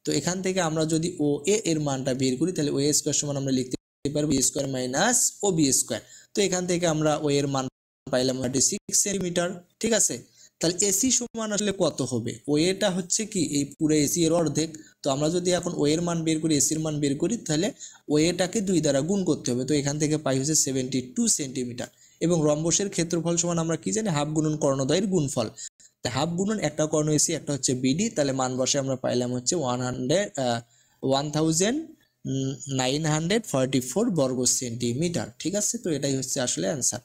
তো এখান থেকে আমরা যদি ও এ এর মানটা বের করি, তাহলে ও এ স্কোয়ার সমান আমরা লিখতে পারবো বি স্কোয়ার মাইনাস ও বি স্কোয়ার। তো এখান থেকে আমরা ও এর মান পাইলাম 36 সেন্টিমিটার, ঠিক আছে। তাহলে এসি সমান আসলে কত হবে, ও এটা হচ্ছে কি এই পুরো এসি এর অর্ধেক। তো আমরা যদি এখন ও এর মান বের করি, এসির মান বের করি, তাহলে ও এটাকে 2 দ্বারা গুণ করতে হবে। তো এখান থেকে পাই হচ্ছে 72 সেন্টিমিটার। এবং রম্বসের ক্ষেত্রফল সমান আমরা কি জানি, হাফ গুণন কর্ণদ্বয়ের গুণফল। হাফ গুণন একটা কর্ণ এসি, একটা হচ্ছে বিডি, তাহলে মান বসে আমরা পাইলাম হচ্ছে 1944 বর্গ সেন্টিমিটার, ঠিক আছে। তো এটাই হচ্ছে আসলে অ্যান্সার।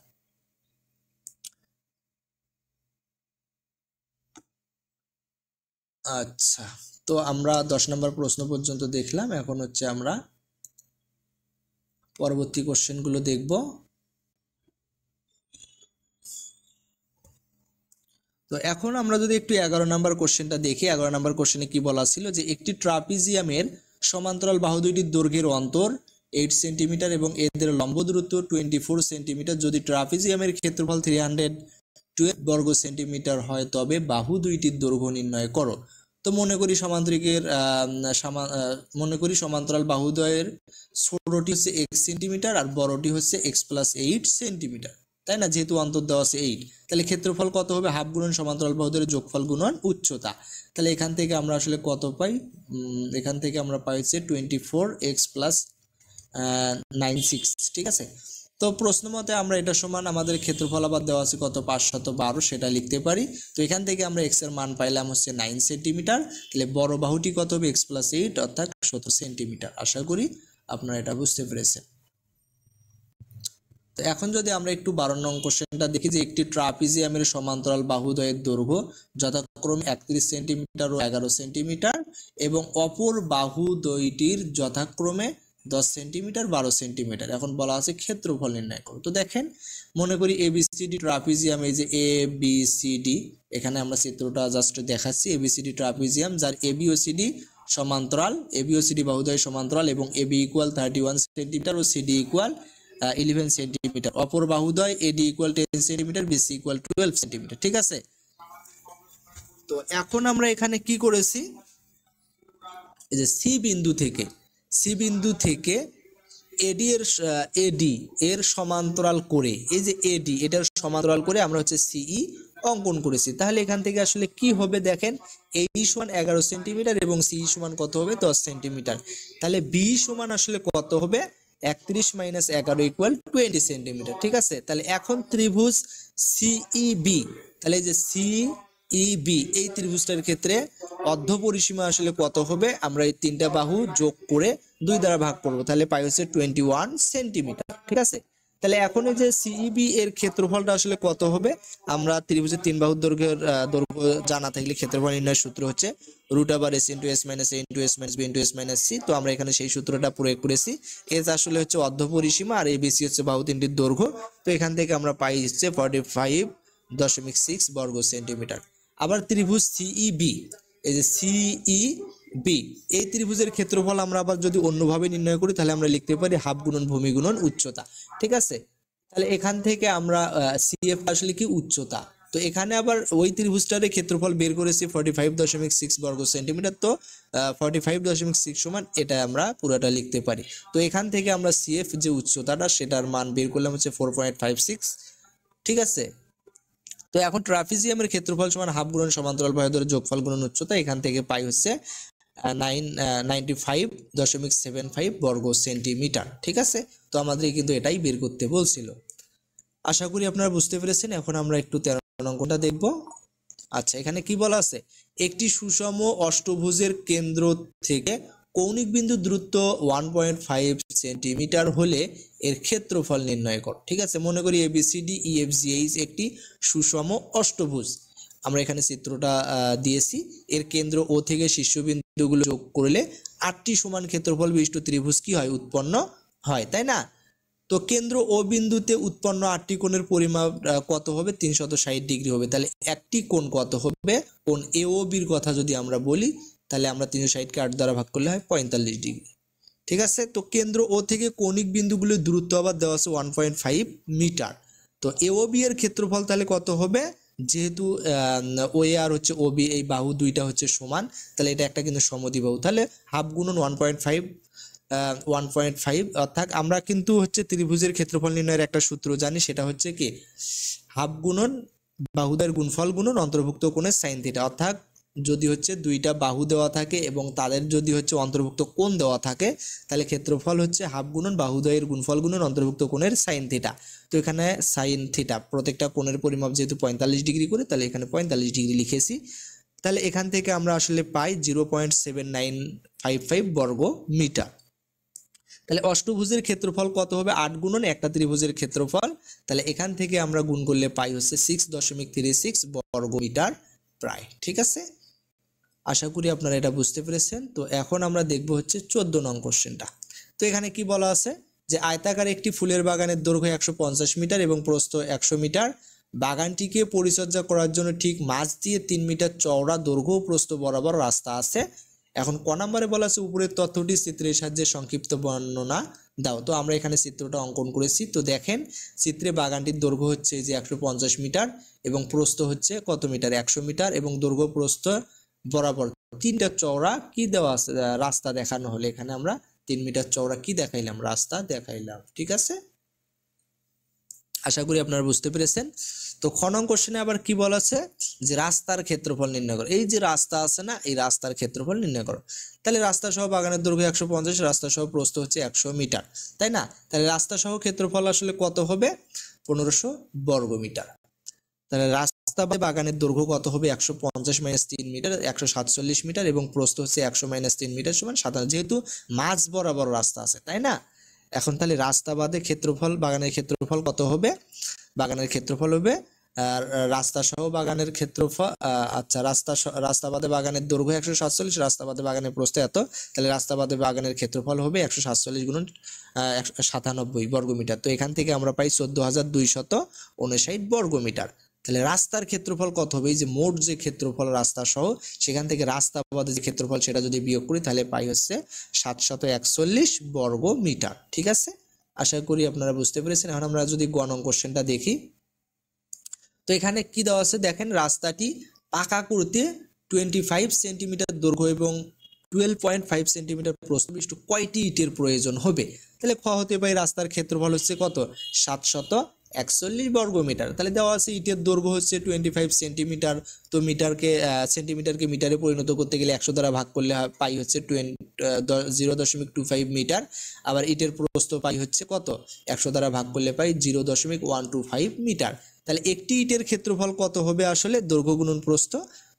আচ্ছা, তো আমরা 10 নম্বর প্রশ্ন পর্যন্ত দেখলাম। এখন হচ্ছে আমরা পরবর্তী কোশ্চেনগুলো দেখব। তো এখন আমরা যদি একটু 11 নম্বর কোশ্চেনটা দেখি, 11 নম্বর কোশ্চেনে কি বলা ছিল যে একটি ট্রাপিজিয়ামের সমান্তরাল বাহু দুইটির দৈর্ঘ্যের অন্তর 8 সেন্টিমিটার এবং এদের লম্ব দূরত্ব 24 সেন্টিমিটার। যদি ট্রাপিজিয়ামের ক্ষেত্রফল 312 বর্গ সেন্টিমিটার হয় তবে বাহু দুইটির দৈর্ঘ্য নির্ণয় করো। তো মনে করি সমান্তরাল বাহুদ্বয়ের ছোটটি হচ্ছে x সেন্টিমিটার আর বড়টি হচ্ছে x+8 সেন্টিমিটার, তাই না, যেহেতু অন্তর দেওয়া আছে 8। তাহলে ক্ষেত্রফল কত হবে, হাফ গুণন সমান্তরাল বাহুদ্বয়ের যোগফল গুণন উচ্চতা। তাহলে এখান থেকে আমরা আসলে কত পাই, এখান থেকে আমরা পাই হচ্ছে 24x+96, ঠিক আছে। তো প্রশ্ন মতে আমরা এটা সমান আমাদের ক্ষেত্রফল আবার দেওয়া আছে কত 512, সেটা লিখতে পারি। তো এখান থেকে আমরা x এর মান পাইলাম হচ্ছে 9 সেন্টিমিটার। তাহলে বড় বাহুটি কত হবে, x+8 অর্থাৎ 17 সেন্টিমিটার। আশা করি আপনারা এটা বুঝতে পেরেছেন। তো এখন যদি আমরা একটু 12 নং কোশ্চেনটা দেখি যে একটি ট্রাপিজিয়ামের সমান্তরাল বাহুদ্বয়ের দৈর্ঘ্য যথাক্রমে 31 সেন্টিমিটার ও 11 সেন্টিমিটার এবং অপর বাহুদ্বয়টির যথাক্রমে 10 সেন্টিমিটার 12 সেন্টিমিটার। এখন বলা আছে ক্ষেত্রফল নির্ণয় করো। তো দেখেন, মনে করি এবিসিডি ট্রাপিজিয়াম, এই যে এ বি সি ডি, এখানে আমরা চিত্রটা জাস্ট দেখাচ্ছি। এবিসিডি ট্রাপিজিয়াম যার এবি ও সিডি সমান্তরাল, এবি ও সিডি বাহুদ্বয় সমান্তরাল এবং এবি ইকুয়াল 31 সেন্টিমিটার ও সিডি ইকুয়াল 11 সেন্টিমিটার। অপর বাহুদ্বয় AD equal 10 centimetre, BC equal 12 centimetre, ঠিক আছে। তো এখন আমরা এখানে কি করেছি, এই যে সি বিন্দু থেকে এডি এর সমান্তরাল করে, এই যে এডি এটার সমান্তরাল করে আমরা হচ্ছে সিই অঙ্কন করেছি। তাহলে এখান থেকে আসলে কি হবে দেখেন, এডি সমান 11 সেন্টিমিটার এবং সিই সমান কত হবে 10 সেন্টিমিটার। তাহলে বি সমান আসলে কত হবে, 31 মাইনাস 11 ইকুয়াল 20 সেন্টিমিটার। ঠিক আছে, তাহলে এখন ত্রিভুজ সিইবি, তাহলে এই যে সিইবি এই ত্রিভুজটার ক্ষেত্রে অর্ধপরিসীমা আসলে কত হবে, আমরা এই তিনটা বাহু যোগ করে 2 দ্বারা ভাগ করব, তাহলে পাই হচ্ছে 21 সেন্টিমিটার। ঠিক আছে, তাহলে এখন এই যে সিইবি এর ক্ষেত্রফলটা আসলে কত হবে, আমরা ত্রিভুজের তিন বাহুর দৈর্ঘ্য জানা থাকলে ক্ষেত্রফল নির্ণয়ের সূত্র হচ্ছে √s * s - a * s - b * s - c। তো আমরা এখানে সেই সূত্রটা প্রয়োগ করেছি। এস আসলে হচ্ছে অর্ধপরিসীমা আর এবিসি হচ্ছে বাহু তিনটির দৈর্ঘ্য। তো এখান থেকে আমরা পাই হচ্ছে 45.6 বর্গ সেন্টিমিটার। আবার ত্রিভুজ সিইবি, এই যে সিইবি এই ত্রিভুজের ক্ষেত্রফল আমরা আবার যদি অন্যভাবে নির্ণয় করি তাহলে আমরা লিখতে পারি হাফ গুণন ভূমি গুণন উচ্চতা। ঠিক আছে, তাহলে এখান থেকে আমরা সিএফ আসলে কি উচ্চতা, তো এখানে আবার ওই ত্রিভুজটার ক্ষেত্রফল বের করেছি 45.6 বর্গ সেন্টিমিটার। তো 45.6 সমান এটা আমরা পুরোটা লিখতে পারি। তো এখান থেকে আমরা সিএফ যে উচ্চতাটা সেটার মান বের করলাম হচ্ছে 4.56। ঠিক আছে, তো এখন ট্রাপিজিয়ামের ক্ষেত্রফল সমান হাফ গুণন সমান্তরাল বাহুদ্বয়ের যোগফল গুণন উচ্চতা, এখান থেকে পাই হচ্ছে 95.75 বর্গ সেন্টিমিটার। ঠিক আছে, তো আমাদের কিন্তু এটাই বের করতে বলছিল। আশা করি আপনারা বুঝতে পেরেছেন। এখন আমরা একটু 13 অঙ্কটা দেখব। আচ্ছা, এখানে কি বলা আছে, একটি সুষম অষ্টভুজের কেন্দ্র থেকে কৌণিক বিন্দু দূরত্ব 1.5 সেন্টিমিটার হলে এর ক্ষেত্রফল নির্ণয় করো। ঠিক আছে, মনে করি এবিসিডি ইএফজিএইচ একটি সুষম অষ্টভুজ। আমরা এখানে চিত্রটা দিয়েছি। এর কেন্দ্র ও থেকে শীর্ষবিন্দুগুলো যোগ করলে 8টি সমান ক্ষেত্রফল বিশিষ্ট ত্রিভুজ কি হয়, উৎপন্ন হয়, তাই না? তো কেন্দ্র ও বিন্দুতে উৎপন্ন 8টি কোণের পরিমাপ কত হবে, 360 ডিগ্রি হবে। তাহলে একটি কোণ কত হবে, কোণ এ ও বির কথা যদি আমরা বলি তাহলে আমরা 360কে 8 দ্বারা ভাগ করলে হয় 45 ডিগ্রি। ঠিক আছে, তো কেন্দ্র ও থেকে কৌণিক বিন্দুগুলোর দূরত্ব আবার দেওয়া আছে 1.5 মিটার। তো এ ও বি এর ক্ষেত্রফল তাহলে কত হবে, যেহেতু ও এ আর হচ্ছে ও বি এই বাহু দুইটা হচ্ছে সমান, তাহলে এটা একটা কিন্তু সমদ্বিবাহু, তাহলে হাফ গুণন 1.5 অর্থাৎ আমরা কিন্তু হচ্ছে ত্রিভুজের ক্ষেত্রফল নির্ণয়ের একটা সূত্র জানি, সেটা হচ্ছে কি হাফ গুণন বাহুদের গুণফল গুণন অন্তর্ভুক্ত কোণের সাইন থিটা। অর্থাৎ যদি হচ্ছে দুইটা বাহু দেওয়া থাকে এবং তাদের যদি হচ্ছে অন্তর্ভুক্ত কোণ দেওয়া থাকে তাহলে ক্ষেত্রফল হচ্ছে হাফ গুণন বাহুদ্বয়ের গুণফল গুণন অন্তর্ভুক্ত কোণের সাইন থিটা। তো এখানে সাইন থিটা প্রত্যেকটা কোণের পরিমাপ যেহেতু 45 ডিগ্রি করে, তাহলে এখানে 45 ডিগ্রি লিখেছি। তাহলে এখান থেকে আমরা আসলে পাই 0.7955 বর্গ মিটার। তাহলে অষ্টভুজের ক্ষেত্রফল কত হবে, 8 গুণন একটা ত্রিভুজের ক্ষেত্রফল, তাহলে এখান থেকে আমরা গুণ করলে পাই হচ্ছে 6.36 বর্গ মিটার প্রায়। ঠিক আছে, আশা করি আপনারা এটা বুঝতে পেরেছেন। তো এখন আমরা দেখব হচ্ছে 14 নং কোশ্চেনটা। তো এখানে কি বলা আছে যে আয়তাকার একটি ফুলের বাগানের দৈর্ঘ্য 150 মিটার এবং প্রস্থ 100 মিটার। বাগানটিকে পরিচর্যা করার জন্য ঠিক মাঝ দিয়ে 3 মিটার চওড়া দৈর্ঘ্য ও প্রস্থ বরাবর রাস্তা আছে। এখন ক নম্বরে বলা আছে উপরের তথ্যটি চিত্রের সাহায্যে সংক্ষিপ্ত বর্ণনা দাও। তো আমরা এখানে চিত্রটা অঙ্কন করেছি। তো দেখেন চিত্রে বাগানটির দৈর্ঘ্য হচ্ছে যে 150 মিটার এবং প্রস্থ হচ্ছে কত মিটার, 100 মিটার এবং দৈর্ঘ্য প্রস্থ বরাবর 3টা চওড়া কি দেওয়া আছে, রাস্তা দেখানো হলে এখানে আমরা 3 মিটার চওড়া কি দেখাইলাম, রাস্তা দেখাইলাম। ঠিক আছে, আশা করি আপনারা বুঝতে পেরেছেন। তো খ নং কোশ্চেনে আবার কি বলা আছে যে রাস্তার ক্ষেত্রফল নির্ণয় করো। এই যে রাস্তা আছে না, এই রাস্তার ক্ষেত্রফল নির্ণয় করো। তাহলে রাস্তা সহ বাগানের দৈর্ঘ্য 150, রাস্তা সহ প্রস্থ হচ্ছে 100 মিটার, তাই না? তাহলে রাস্তা সহ ক্ষেত্রফল আসলে কত হবে, 1500 বর্গ মিটার। তাহলে রাস্তা বা বাগানের দৈর্ঘ্য কত হবে, 150 - 3 মিটার 147 মিটার এবং প্রস্থ হচ্ছে 100 - 3 মিটার সমান 57, যেহেতু মাঝ বরাবর রাস্তা আছে, তাই না? এখন তাহলে রাস্তা বাদে ক্ষেত্রফল, বাগানের ক্ষেত্রফল কত হবে, বাগানের ক্ষেত্রফল হবে আর রাস্তা সহ বাগানের ক্ষেত্রফল, আচ্ছা রাস্তা বাদে বাগানের দৈর্ঘ্য 147, রাস্তা বাদে বাগানের প্রস্থ এত, তাহলে রাস্তা বাদে বাগানের ক্ষেত্রফল হবে 147 গুণন 197 বর্গ মিটার। তো এখান থেকে আমরা পাই 14,259 বর্গ মিটার। তাহলে রাস্তার ক্ষেত্রফল কত হবে, এই যে মোট যে ক্ষেত্রফল রাস্তা সহ সেখান থেকে রাস্তা বাদে যে ক্ষেত্রফল সেটা যদি বিয়োগ করি তাহলে পাই হচ্ছে 741 বর্গ মিটার। ঠিক আছে, আশা করি আপনারা বুঝতে পেরেছেন। এখন আমরা যদি গ নং কোশ্চেনটা দেখি। তো এখানে কি দেওয়া আছে দেখেন, রাস্তাটি পাকা করতে 25 সেন্টিমিটার দৈর্ঘ্য এবং 12.5 সেন্টিমিটার প্রস্থ বিশিষ্ট কয়টি ইটের প্রয়োজন হবে। তাহলে খ হতে পারে রাস্তার ক্ষেত্রফল হচ্ছে কত, 41 বর্গ মিটার। তাহলে দেওয়া আছে ইটের দৈর্ঘ্য হচ্ছে 25 সেন্টিমিটার। তো সেন্টিমিটারকে মিটারে পরিণত করতে গেলে 100 দ্বারা ভাগ করলে পাই হচ্ছে 0.25 মিটার। আবার ইটের প্রস্থ পাই হচ্ছে কত, 100 দ্বারা ভাগ করলে পাই 0.125 মিটার। তাহলে একটি ইটের ক্ষেত্রফল কত হবে আসলে, দৈর্ঘ্য গুণন প্রস্থ।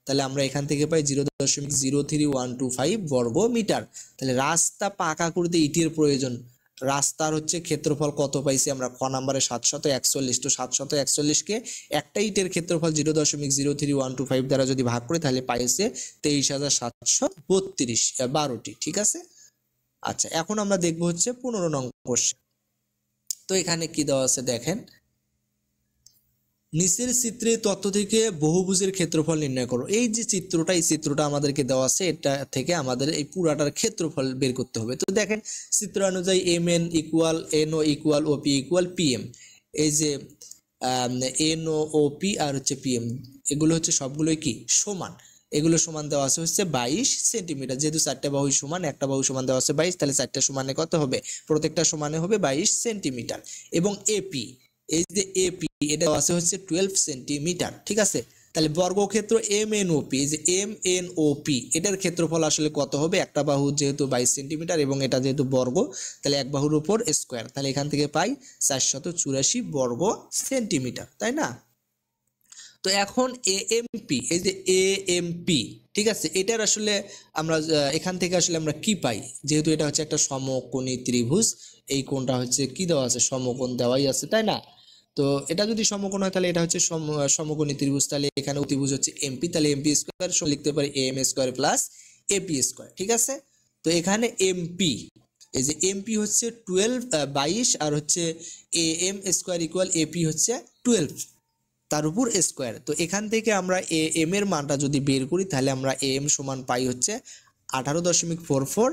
তাহলে আমরা এখান থেকে পাই 0.03125 বর্গ মিটার। তাহলে রাস্তা পাকা করতে ইটের প্রয়োজন, রাস্তার হচ্ছে ক্ষেত্রফল কত পাইছি আমরা, ক নাম্বারে 741। তো 741কে একটা ইটের ক্ষেত্রফল 0.03125 দ্বারা যদি ভাগ করি তাহলে পাইছে 23,732, 12টি। ঠিক আছে। আচ্ছা, এখন আমরা দেখবো হচ্ছে 15 নং কোশ্চেন। তো এখানে কি দেওয়া আছে দেখেন, নিচের চিত্রে তথ্য থেকে বহুভুজের ক্ষেত্রফল নির্ণয় করো। এই যে চিত্রটা, এই চিত্রটা আমাদেরকে দেওয়া আছে, এটা থেকে আমাদের এই পুরাটার ক্ষেত্রফল বের করতে হবে। তো দেখেন চিত্র অনুযায়ী mn equal no equal op equal pm, এই যে no op আর হচ্ছে pm, এগুলো হচ্ছে সবগুলোই কি সমান। এগুলো সমান দেওয়া আছে হচ্ছে 22 সেন্টিমিটার। যেহেতু চারটা বাহু সমান, একটা বাহু সমান দেওয়া আছে 22, তাহলে চারটা সমানে কত হবে, প্রত্যেকটা সমানে হবে 22 সেন্টিমিটার। এবং এপি, এই যে এপি এটা আছে হচ্ছে 12 সেন্টিমিটার। ঠিক আছে। তাহলে বর্গক্ষেত্র এমএনওপি, এই যে এমএনওপি এটার ক্ষেত্রফল আসলে কত হবে, একটা বাহু যেহেতু 22 সেন্টিমিটার এবং এটা যেহেতু বর্গ, তাহলে এক বাহুর উপর স্কোয়ার, তাহলে এখান থেকে পাই 484 বর্গ সেন্টিমিটার, তাই না। তো এখন এএমপি, এই যে এএমপি, ঠিক আছে, এটার আসলে আমরা এখান থেকে আসলে আমরা কি পাই, যেহেতু এটা হচ্ছে একটা সমকোণী ত্রিভুজ, এই কোণটা হচ্ছে কি দেওয়া আছে, সমকোণ দেওয়াই আছে, তাই না। তো এটা যদি সমকোণ হয় তাহলে এটা হচ্ছে সমকোণী ত্রিভুজ, তাহলে এখানে অতিভুজ হচ্ছে এমপি, তাহলে এমপি স্কোয়ার লিখতে পারি M square plus AP square. ঠিক আছে। তো এখানে এমপি, এই যে এমপি হচ্ছে 22 আর হচ্ছে এম স্কোয়ার ইকুয়াল এপি হচ্ছে 12 তার উপর স্কোয়ার। তো এখান থেকে আমরা এম এর মানটা যদি বের করি তাহলে আমরা এম সমান পাই হচ্ছে 18.44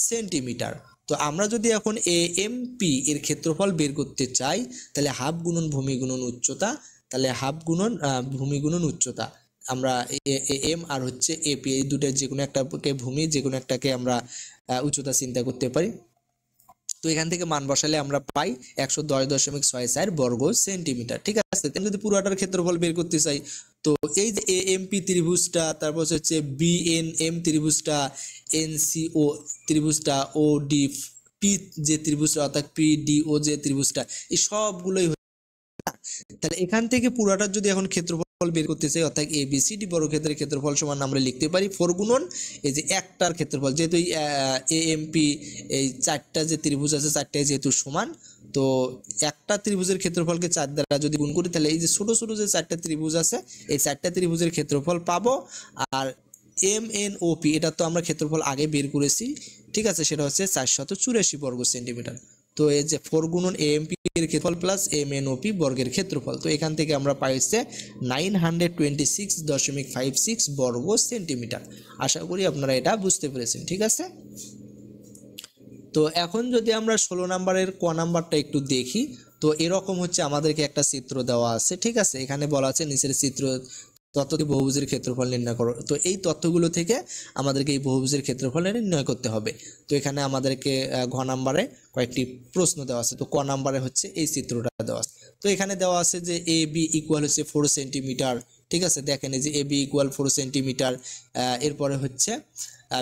সেন্টিমিটার। তো আমরা যদি এখন এএমপি এর ক্ষেত্রফল বের করতে চাই তাহলে হাফ গুণন ভূমি গুণন উচ্চতা, তাহলে হাফ গুণন ভূমি গুণন উচ্চতা, আমরা এম আর হচ্ছে এপি এই দুটোর যে কোনো একটাকে ভূমি, যে কোনো একটাকে আমরা উচ্চতা চিন্তা করতে পারি। তো এখান থেকে মান বসালে আমরা পাই 110.64 বর্গ সেন্টিমিটার। ঠিক আছে। যদি পুরোটার ক্ষেত্রফল বের করতে চাই, তো এই যে এএমপি ত্রিভুজটা, তারপর হচ্ছে বিএনএম ত্রিভুজটা, এনসিও ত্রিভুজটা, ওডি পি যে ত্রিভুজটা অর্থাৎ পিডিও যে ত্রিভুজটা, এই সবগুলোই, তাহলে এখান থেকে পুরাটার যদি এখন ক্ষেত্রফল বের করতে চাই অর্থাৎ এবিসিডি বর্গক্ষেত্রের ক্ষেত্রফল সমান আমরা লিখতে পারি 4 গুণন এই যে একটার ক্ষেত্রফল, যেহেতু এএমপি এই চারটা যে ত্রিভুজ আছে চারটায় যেহেতু সমান, তো একটা ত্রিভুজের ক্ষেত্রফলকে 4 দ্বারা যদি গুণ করি তাহলে এই যে ছোট ছোট যে চারটা ত্রিভুজ আছে এই চারটা ত্রিভুজের ক্ষেত্রফল পাবো। আর এমএনওপি এটা তো আমরা ক্ষেত্রফল আগে বের করেছি, ঠিক আছে, সেটা হচ্ছে 484 বর্গ সেন্টিমিটার। তো এই যে 4 গুণন এএমপি এর ক্ষেত্রফল প্লাস এমএনওপি বর্গের ক্ষেত্রফল, তো এখান থেকে আমরা পাই হচ্ছে 926.56 বর্গ সেন্টিমিটার। আশা করি আপনারা এটা বুঝতে পেরেছেন। ঠিক আছে। তো এখন যদি আমরা 16 নম্বরের ক নাম্বারটা একটু দেখি, তো এরকম হচ্ছে আমাদেরকে একটা চিত্র দেওয়া আছে। ঠিক আছে। এখানে বলা আছে নিচের চিত্র তথ্যটি বহুভুজের ক্ষেত্রফল নির্ণয় করো। তো এই তথ্যগুলো থেকে আমাদেরকে এই বহুভুজের ক্ষেত্রফল নির্ণয় করতে হবে। তো এখানে আমাদেরকে ঘ নাম্বারে কয়েকটি প্রশ্ন দেওয়া আছে। তো ক নাম্বারে হচ্ছে এই চিত্রটা দেওয়া আছে। তো এখানে দেওয়া আছে যে এ বি ইকুয়াল হচ্ছে 4 সেন্টিমিটার। ঠিক আছে। দেখেন এই যে এ বি ইকুয়াল 4 সেন্টিমিটার, এরপরে হচ্ছে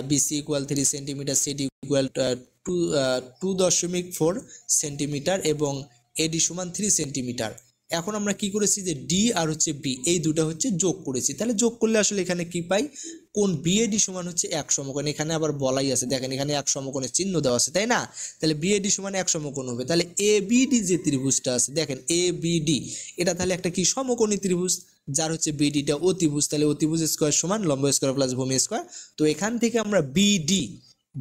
BC equal 3 centimetre, CD equal 2.4 centimetre এবং এডি সমান 3 সেন্টিমিটার। এখন আমরা কি করেছি যে ডি আর হচ্ছে বি এই দুটো হচ্ছে যোগ করেছি। তাহলে যোগ করলে আসলে এখানে কি পাই, কোন বিএডি সমান হচ্ছে এক সমকোণ। এখানে আবার বলাই আছে, দেখেন এখানে এক সমকোণের চিহ্ন দেওয়া আছে, তাই না। তাহলে বিএডি সমান এক সমকোণ হবে। তাহলে এবিডি যে ত্রিভুজটা আছে, দেখেন এবিডি এটা তাহলে একটা কি সমকোণী ত্রিভুজ, যার হচ্ছে বিডিটা অতিভুজ। তাহলে অতিভুজ স্কোয়ার সমান লম্ব স্কোয়ার প্লাস ভূমি স্কোয়ার। তো এখান থেকে আমরা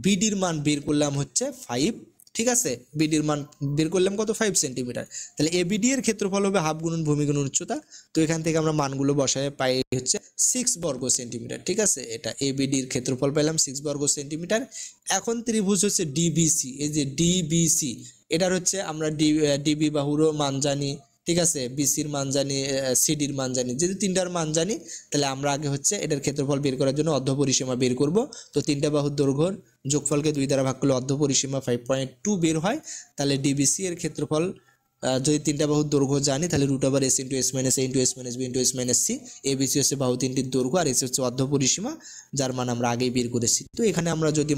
বিডির মান বের করলাম হচ্ছে 5। ঠিক আছে। বিডির মান বের করলাম কত, 5 সেন্টিমিটার। তাহলে এবিডি এর ক্ষেত্রফল হবে হাফ গুণন ভূমি গুণন উচ্চতা। তো এখান থেকে আমরা মানগুলো বসায় পাই হচ্ছে 6 বর্গ সেন্টিমিটার। ঠিক আছে। এটা এবিডি এর ক্ষেত্রফল পেলাম 6 বর্গ সেন্টিমিটার। এখন ত্রিভুজ হচ্ছে ডিবিসি, এই যে ডিবিসি এটার হচ্ছে আমরা ডিবি বাহুরও মান জানি, ঠিক আছে, বিসির মান জানি, সিডির মান জানি। যদি তিনটার মান জানি তাহলে আমরা আগে হচ্ছে এটার ক্ষেত্রফল বের করার জন্য অর্ধ পরিসীমা বের করব। তো তিনটা বাহুর দৈর্ঘ্যর যোগফলকে 2 দ্বারা ভাগ করলে অর্ধ পরিসীমা 5.2 বের হয়। তাহলে ডিবিসি এর ক্ষেত্রফল যদি তিনটা বাহুর দৈর্ঘ্য জানি তাহলে root over S into S minus A into S minus B into S minus C. ABC হচ্ছে বাহু তিনটির দৈর্ঘ্য আর এস হচ্ছে অর্ধ পরিসীমা, যার মান আমরা আগেই বের করেছি। তো এখানে আমরা যদি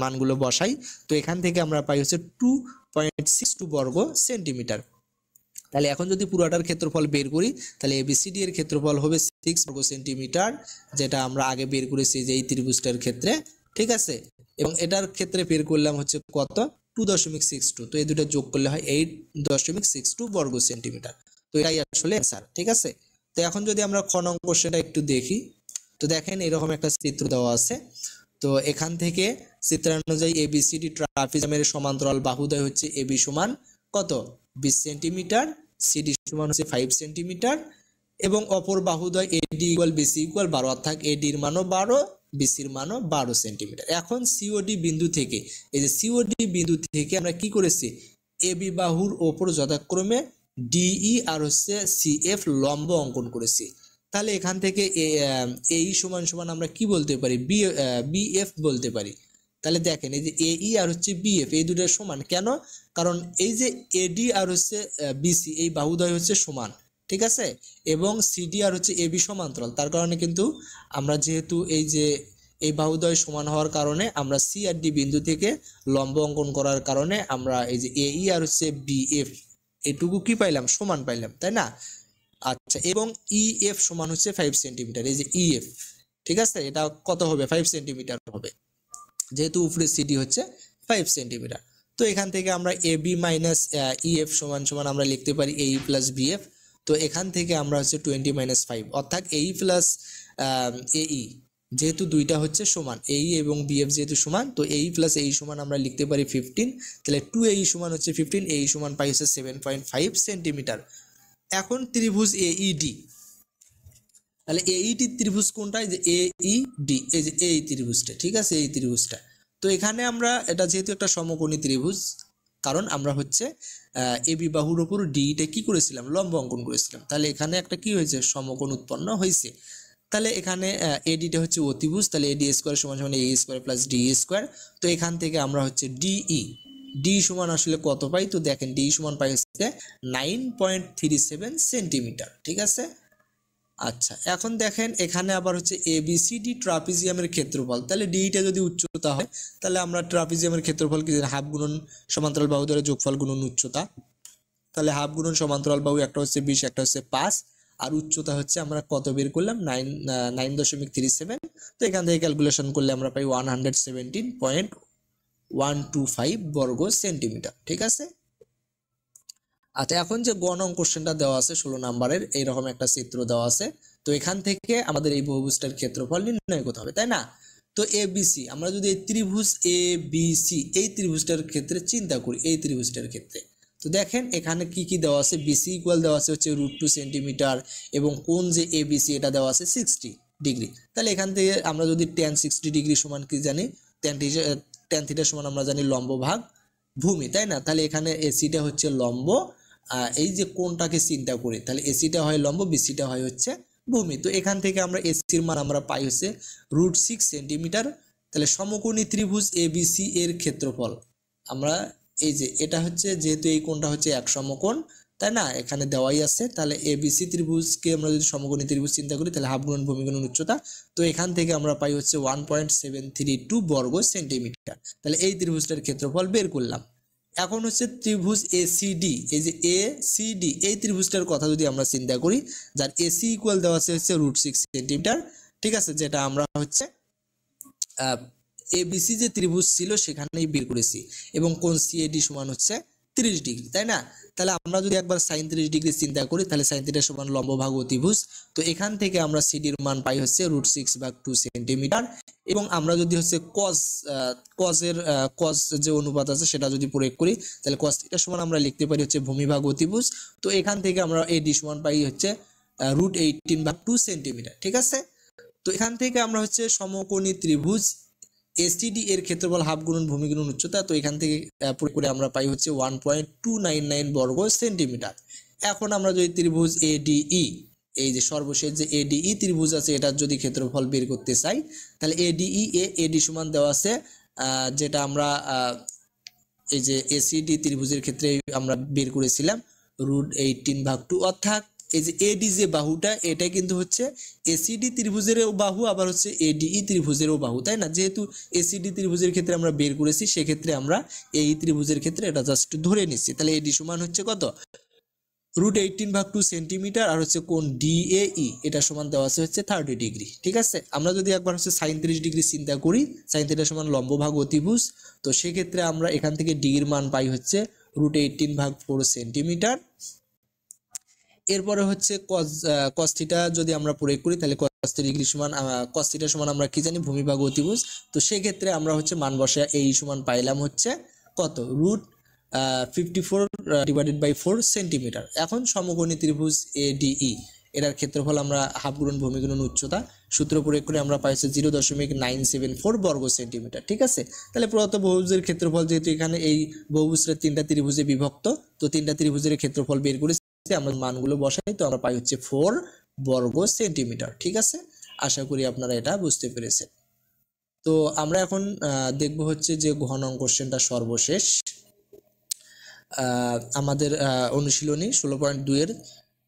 মানগুলো বসাই, তো এখান থেকে আমরা পাই হচ্ছে 2.62 বর্গ সেন্টিমিটার। তাহলে এখন যদি পুরোটার ক্ষেত্রফল বের করি তাহলে এবিসিডি এর ক্ষেত্রফল হবে 6 বর্গ সেন্টিমিটার, যেটা আমরা আগে বের করেছি যে এই ত্রিভুজটার ক্ষেত্রে, ঠিক আছে। এবং এটার ক্ষেত্রে বের করলাম হচ্ছে কত, 2.62। তো এই দুটো যোগ করলে হয় 8.62 বর্গ সেন্টিমিটার। তো এটাই আসলে অ্যান্সার, ঠিক আছে। তো এখন যদি আমরা খ নং কোশ্চেনটা একটু দেখি, তো দেখেন এরকম একটা চিত্র দেওয়া আছে। তো এখান থেকে চিত্রানুযায়ী এবিসিডি ট্রাপিজামের সমান্তরাল বাহুদ্বয় হচ্ছে এবি সমান কত 20 সেন্টিমিটার, সিডি সমান হচ্ছে 5 সেন্টিমিটার, এবং অপর বাহুদ্বয় এডি ইকুয়াল বিসি ইকুয়াল 12, অর্থাৎ এডির মানও 12, বিসির মানও 12 সেন্টিমিটার। এখন সিওডি বিন্দু থেকে, এই যে সিওডি বিন্দু থেকে আমরা কি করেছি, এবি বাহুর ওপর যথাক্রমে ডিই আর হচ্ছে সিএফ লম্ব অঙ্কন করেছি। তাহলে এখান থেকে এই সমান সমান আমরা কি বলতে পারি, বিএফ বলতে পারি। তাহলে দেখেন এই যে এই আর হচ্ছে বিএফ এই দুটোর সমান কেন, কারণ এই যে এডি আর হচ্ছে বিসি এই বাহুদ্বয় হচ্ছে সমান, ঠিক আছে, এবং সিডি আর হচ্ছে এবি সমান্তরাল। তার কারণে কিন্তু আমরা যেহেতু এই যে এই বাহুদ্বয় সমান হওয়ার কারণে আমরা সি আর ডি বিন্দু থেকে লম্ব অঙ্কন করার কারণে আমরা এই যে এই আর হচ্ছে বিএফ এটুকু কি পাইলাম, সমান পাইলাম, তাই না। আচ্ছা, এবং ইএফ সমান হচ্ছে 5 সেন্টিমিটার, এই যে ইএফ, ঠিক আছে, এটা কত হবে 5 সেন্টিমিটার হবে, যেহেতু উপরে সিডি হচ্ছে 5 সেন্টিমিটার। তো এখান থেকে আমরা এবি মাইনাস ইএফ সমান সমান আমরা লিখতে পারি এই প্লাস বিএফ। তো এখান থেকে আমরা হচ্ছে 20 মাইনাস 5, অর্থাৎ এই প্লাস এই, যেহেতু দুইটা হচ্ছে সমান, এই এবং বিএফ যেহেতু সমান, তো এই প্লাস এই সমান আমরা লিখতে পারি 15। তাহলে 2 এই সমান হচ্ছে 15, এই সমান পাই হচ্ছে 7.5 সেন্টিমিটার। এখন ত্রিভুজ এইডি, তাহলে এইডি ত্রিভুজ কোনটা, এই যে এইডি, এই যে এই ত্রিভুজটা, ঠিক আছে, এই ত্রিভুজটা। তো এখানে আমরা এটা যেহেতু একটা সমকোণী ত্রিভুজ, কারণ আমরা হচ্ছে এবি বাহুর উপর ডিটা কি করেছিলাম, লম্ব অঙ্কন করেছিলাম। তাহলে এখানে একটা কি হয়েছে, সমকোণ উৎপন্ন হয়েছে। তাহলে এখানে এডিটা হচ্ছে অতিভুজ, তাহলে এডি স্কোয়ার সমান সমান এ স্কোয়ার প্লাস ডি স্কোয়ার। তো এখান থেকে আমরা হচ্ছে ডি সমান আসলে কত পাই, তো দেখেন ডি সমান পাই হচ্ছে 9.37 সেন্টিমিটার, ঠিক আছে। আচ্ছা, এখন দেখেন এখানে আবার হচ্ছে এবিসিডি ট্রাপিজিয়ামের ক্ষেত্রফল। তাহলে ডিটা যদি উচ্চতা হয় তাহলে আমরা ট্রাপিজিয়ামের ক্ষেত্রফল কি জানি, হাফ গুণন সমান্তরাল বাহু দ্বারা যোগফল গুণন উচ্চতা। তাহলে হাফ গুণন সমান্তরাল বাহু একটা হচ্ছে 20, একটা হচ্ছে 5, আর উচ্চতা হচ্ছে আমরা কত বের করলাম 9.37। তো এখান থেকে ক্যালকুলেশন করলে আমরা পাই 117.125 বর্গ সেন্টিমিটার, ঠিক আছে। আচ্ছা, এখন যে গ নং কোশ্চেনটা দেওয়া আছে 16 নাম্বারের, এইরকম একটা চিত্র দেওয়া আছে। তো এখান থেকে আমাদের এই বহুভুজটার ক্ষেত্রফল নির্ণয় করতে হবে, তাই না। তো এবিসি, আমরা যদি এই ত্রিভুজ এবিসি এই ত্রিভুজটার ক্ষেত্রে চিন্তা করি, এই ত্রিভুজটার ক্ষেত্রে, তো দেখেন এখানে কি কি দেওয়া আছে, বিসি ইকুয়াল দেওয়া আছে হচ্ছে √2 সেন্টিমিটার, এবং কোণ যে এবিসি এটা দেওয়া আছে 60 ডিগ্রি। তাহলে এখান থেকে আমরা যদি tan 60 ডিগ্রি সমান কি জানি, tan থিটা সমান আমরা জানি লম্ব ভাগ ভূমি, তাই না। তাহলে এখানে এসিটা হচ্ছে লম্ব, এই যে কোণটাকে চিন্তা করি, তাহলে এসিটা হয় লম্ব, বিসিটা হয় হচ্ছে ভূমি। তো এখান থেকে আমরা এসির মান আমরা পাই হচ্ছে √6 সেন্টিমিটার। তাহলে সমকোণী ত্রিভুজ এবিসি এর ক্ষেত্রফল আমরা এই যে এটা হচ্ছে, যেহেতু এই কোণটা হচ্ছে এক সমকোণ, তাই না, এখানে দেওয়াই আছে। তাহলে এবিসি ত্রিভুজকে আমরা যদি সমকোণী ত্রিভুজ চিন্তা করি তাহলে হাফ গুণন ভূমি গুণন উচ্চতা। তো এখান থেকে আমরা পাই হচ্ছে 1.732 বর্গ সেন্টিমিটার। তাহলে এই ত্রিভুজটার ক্ষেত্রফল বের করলাম। এখন হচ্ছে ত্রিভুজ এসিডি, এই যে এসিডি এই ত্রিভুজটার কথা যদি আমরা চিন্তা করি, যার এসি ইকুয়াল দেওয়া আছে হচ্ছে √6 সেন্টিমিটার, ঠিক আছে, যেটা আমরা হচ্ছে এবিসি যে ত্রিভুজ ছিল সেখানেই বের করেছি, এবং কোণ সিএডি সমান হচ্ছে 30 ডিগ্রি, তাই না। তাহলে আমরা যদি একবার sin 30 ডিগ্রি চিন্তা করি তাহলে sin থিটা সমান লম্ব ভাগ অতিভুজ। তো এখান থেকে আমরা সিডির মান পাই হচ্ছে √6/2 সেন্টিমিটার, এবং আমরা যদি হচ্ছে cos যে অনুপাত আছে সেটা যদি প্রয়োগ করি তাহলে cos থিটা সমান আমরা লিখতে পারি হচ্ছে ভূমি ভাগ অতিভুজ। তো এখান থেকে আমরা এডি সমান পাই হচ্ছে √18/2 সেন্টিমিটার, ঠিক আছে। তো এখান থেকে আমরা হচ্ছে সমকোণী ত্রিভুজ এসটিডি এর ক্ষেত্রফল হাফ গুণন ভূমি গুণন উচ্চতা। তো এখান থেকে প্রয়োগ করে আমরা পাই হচ্ছে 1.299 বর্গ সেন্টিমিটার। এখন আমরা যদি ত্রিভুজ এডিই, এই যে সর্বশেষ যে এডিই ত্রিভুজ আছে এটার যদি ক্ষেত্রফল বের করতে চাই তাহলে এডি সমান দেওয়া আছে, যেটা আমরা এই যে এসিডি ত্রিভুজের ক্ষেত্রে আমরা বের করেছিলাম √18/2, অর্থাৎ এই যে এডি যে বাহুটা এটা কিন্তু হচ্ছে এসিডি ত্রিভুজেরও বাহু, আবার হচ্ছে এডিই ত্রিভুজেরও বাহু, তাই না? যেহেতু এসিডি ত্রিভুজের ক্ষেত্রে আমরা বের করেছি, সেক্ষেত্রে আমরা এই ত্রিভুজের ক্ষেত্রে এটা জাস্ট ধরে নিচ্ছি। তাহলে এডি সমান হচ্ছে কত? √18/2 সেন্টিমিটার, আর হচ্ছে কোণ ডিএই এটা সমান দেওয়া আছে হচ্ছে 30 ডিগ্রি। ঠিক আছে, আমরা যদি একবার হচ্ছে sin 30 ডিগ্রি চিন্তা করি, sin θ সমান লম্ব ভাগ অতিভুজ, তো সেক্ষেত্রে আমরা এখান থেকে ডি এর মান পাই হচ্ছে √18/4 সেন্টিমিটার। এরপরে হচ্ছে cos θ যদি আমরা প্রয়োগ করি, তাহলে cos 30 ডিগ্রি সমান cos θ সমান আমরা কি জানি? ভূমি ভাগ অতিভুজ। তো সেক্ষেত্রে আমরা হচ্ছে মান বসায় এই সমান পাইলাম হচ্ছে কত? √54/4 সেন্টিমিটার। এখন সমকোণী ত্রিভুজ এডিই এটার ক্ষেত্রফল আমরা হাফ গুণন ভূমি গুণন উচ্চতা সূত্র প্রয়োগ করে আমরা পাইছি 0.974 বর্গ সেন্টিমিটার। ঠিক আছে, তাহলে প্রদত্ত বহুভুজের ক্ষেত্রফল, যেহেতু এখানে এই বহুভুজটা 3টা ত্রিভুজে বিভক্ত, তো 3টা ত্রিভুজের ক্ষেত্রফল বের করেছি, আমরা মানগুলো বসাই, তো আমরা পাই হচ্ছে 4 বর্গ সেন্টিমিটার। ঠিক আছে, আশা করি আপনারা এটা বুঝতে পেরেছেন। তো আমরা এখন দেখব হচ্ছে যে ঘ নং কোশ্চেনটা সর্বশেষ আমাদের অনুশীলনী 16.2 এর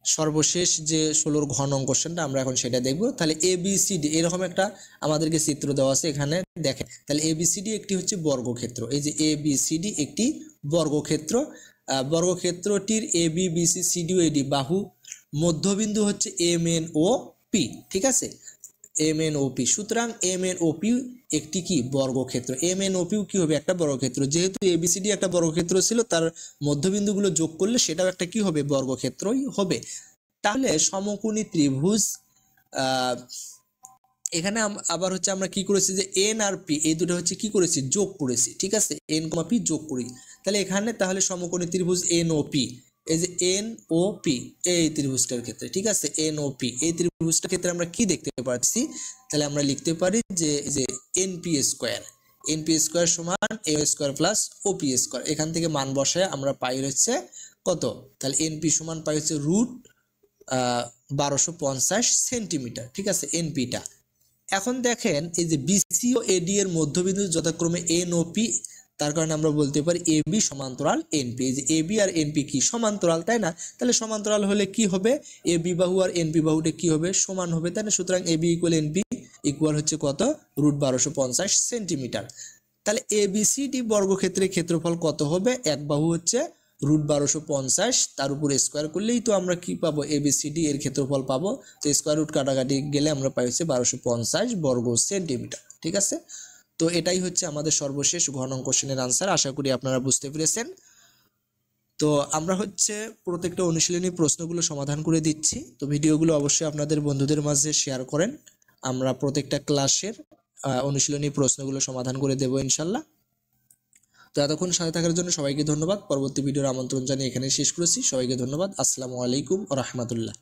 সর্বশেষ যে 16 ঘ নং কোশ্চেনটা আমরা এখন সেটা দেখব। তাহলে এবিসিডি এরকম একটা আমাদেরকে চিত্র দেওয়া আছে, এখানে দেখেন। তাহলে এবিসিডি একটি হচ্ছে বর্গক্ষেত্র, এই যে এবিসিডি একটি বর্গক্ষেত্র, বর্গক্ষেত্রটির এবি বিসি সিডি এডি বাহু মধ্যবিন্দু হচ্ছে MNOP। ঠিক আছে, MNOP, সুতরাং MNOP একটি কি? বর্গক্ষেত্র। MNOP কি হবে? একটা বর্গক্ষেত্র। যেহেতু ABCD একটা বর্গক্ষেত্র ছিল, তার মধ্যবিন্দুগুলো যোগ করলে সেটাও একটা কি হবে? বর্গক্ষেত্রই হবে। তাহলে সমকোণী ত্রিভুজ এখানে আবার হচ্ছে আমরা কি করেছি যে এন আর পি এই দুটো হচ্ছে কি করেছি? যোগ করেছি। ঠিক আছে, এন কমা পি যোগ করি। তাহলে এখানে তাহলে সমকোণী ত্রিভুজ এনওপি, এই যে এনওপি এই ত্রিভুজটার ক্ষেত্রে, ঠিক আছে, এনওপি এই ত্রিভুজটার ক্ষেত্রে আমরা কি দেখতে পাচ্ছি? তাহলে আমরা লিখতে পারি যে এনপি স্কোয়ার, এনপি স্কোয়ার সমান এ স্কোয়ার প্লাস ওপি স্কোয়ার। এখান থেকে মান বসায় আমরা পাই হচ্ছে কত? তাহলে এনপি সমান পাই হচ্ছে √1250 সেন্টিমিটার। ঠিক আছে, এনপিটা। এখন দেখেন এই যে বিসি ও এডি এর মধ্যবিন্দু যথাক্রমে এন ও পি, তার কারণে আমরা বলতে পারি এবি সমান্তরাল এনপি। এই যে এবি আর এনপি কি? সমান্তরাল, তাই না? তাহলে সমান্তরাল হলে কি হবে? এবি বাহু আর এনপি বাহুটা কি হবে? সমান হবে, তাই না? সুতরাং এবি ইকুয়াল এনপি ইকুয়াল হচ্ছে কত? √1250 সেন্টিমিটার। তাহলে এবিসিডি বর্গক্ষেত্রের ক্ষেত্রফল কত হবে? এক বাহু হচ্ছে √1250, তার উপর স্কোয়ার করলেই তো আমরা কি পাবো? এবিসিডি এর ক্ষেত্রফল পাবো। তো স্কোয়ার রুট কাটাকাটি গেলে আমরা পাই হচ্ছে 1250 বর্গ সেন্টিমিটার। ঠিক আছে, তো এটাই হচ্ছে আমাদের সর্বশেষ ঘ নং কোশ্চেনের আনসার। আশা করি আপনারা বুঝতে পেরেছেন। তো আমরা হচ্ছে প্রত্যেকটা অনুশীলনী প্রশ্নগুলো সমাধান করে দিচ্ছি, তো ভিডিওগুলো অবশ্যই আপনাদের বন্ধুদের মাঝে শেয়ার করেন। আমরা প্রত্যেকটা ক্লাসের অনুশীলনী প্রশ্নগুলো সমাধান করে দেব ইনশাল্লাহ। তো এতক্ষণ সাথে থাকার জন্য সবাইকে ধন্যবাদ। পরবর্তী ভিডিওর আমন্ত্রণ জানিয়ে এখানে শেষ করেছি। সবাইকে ধন্যবাদ। আসসালামু আলাইকুম ওয়া রাহমাতুল্লাহ।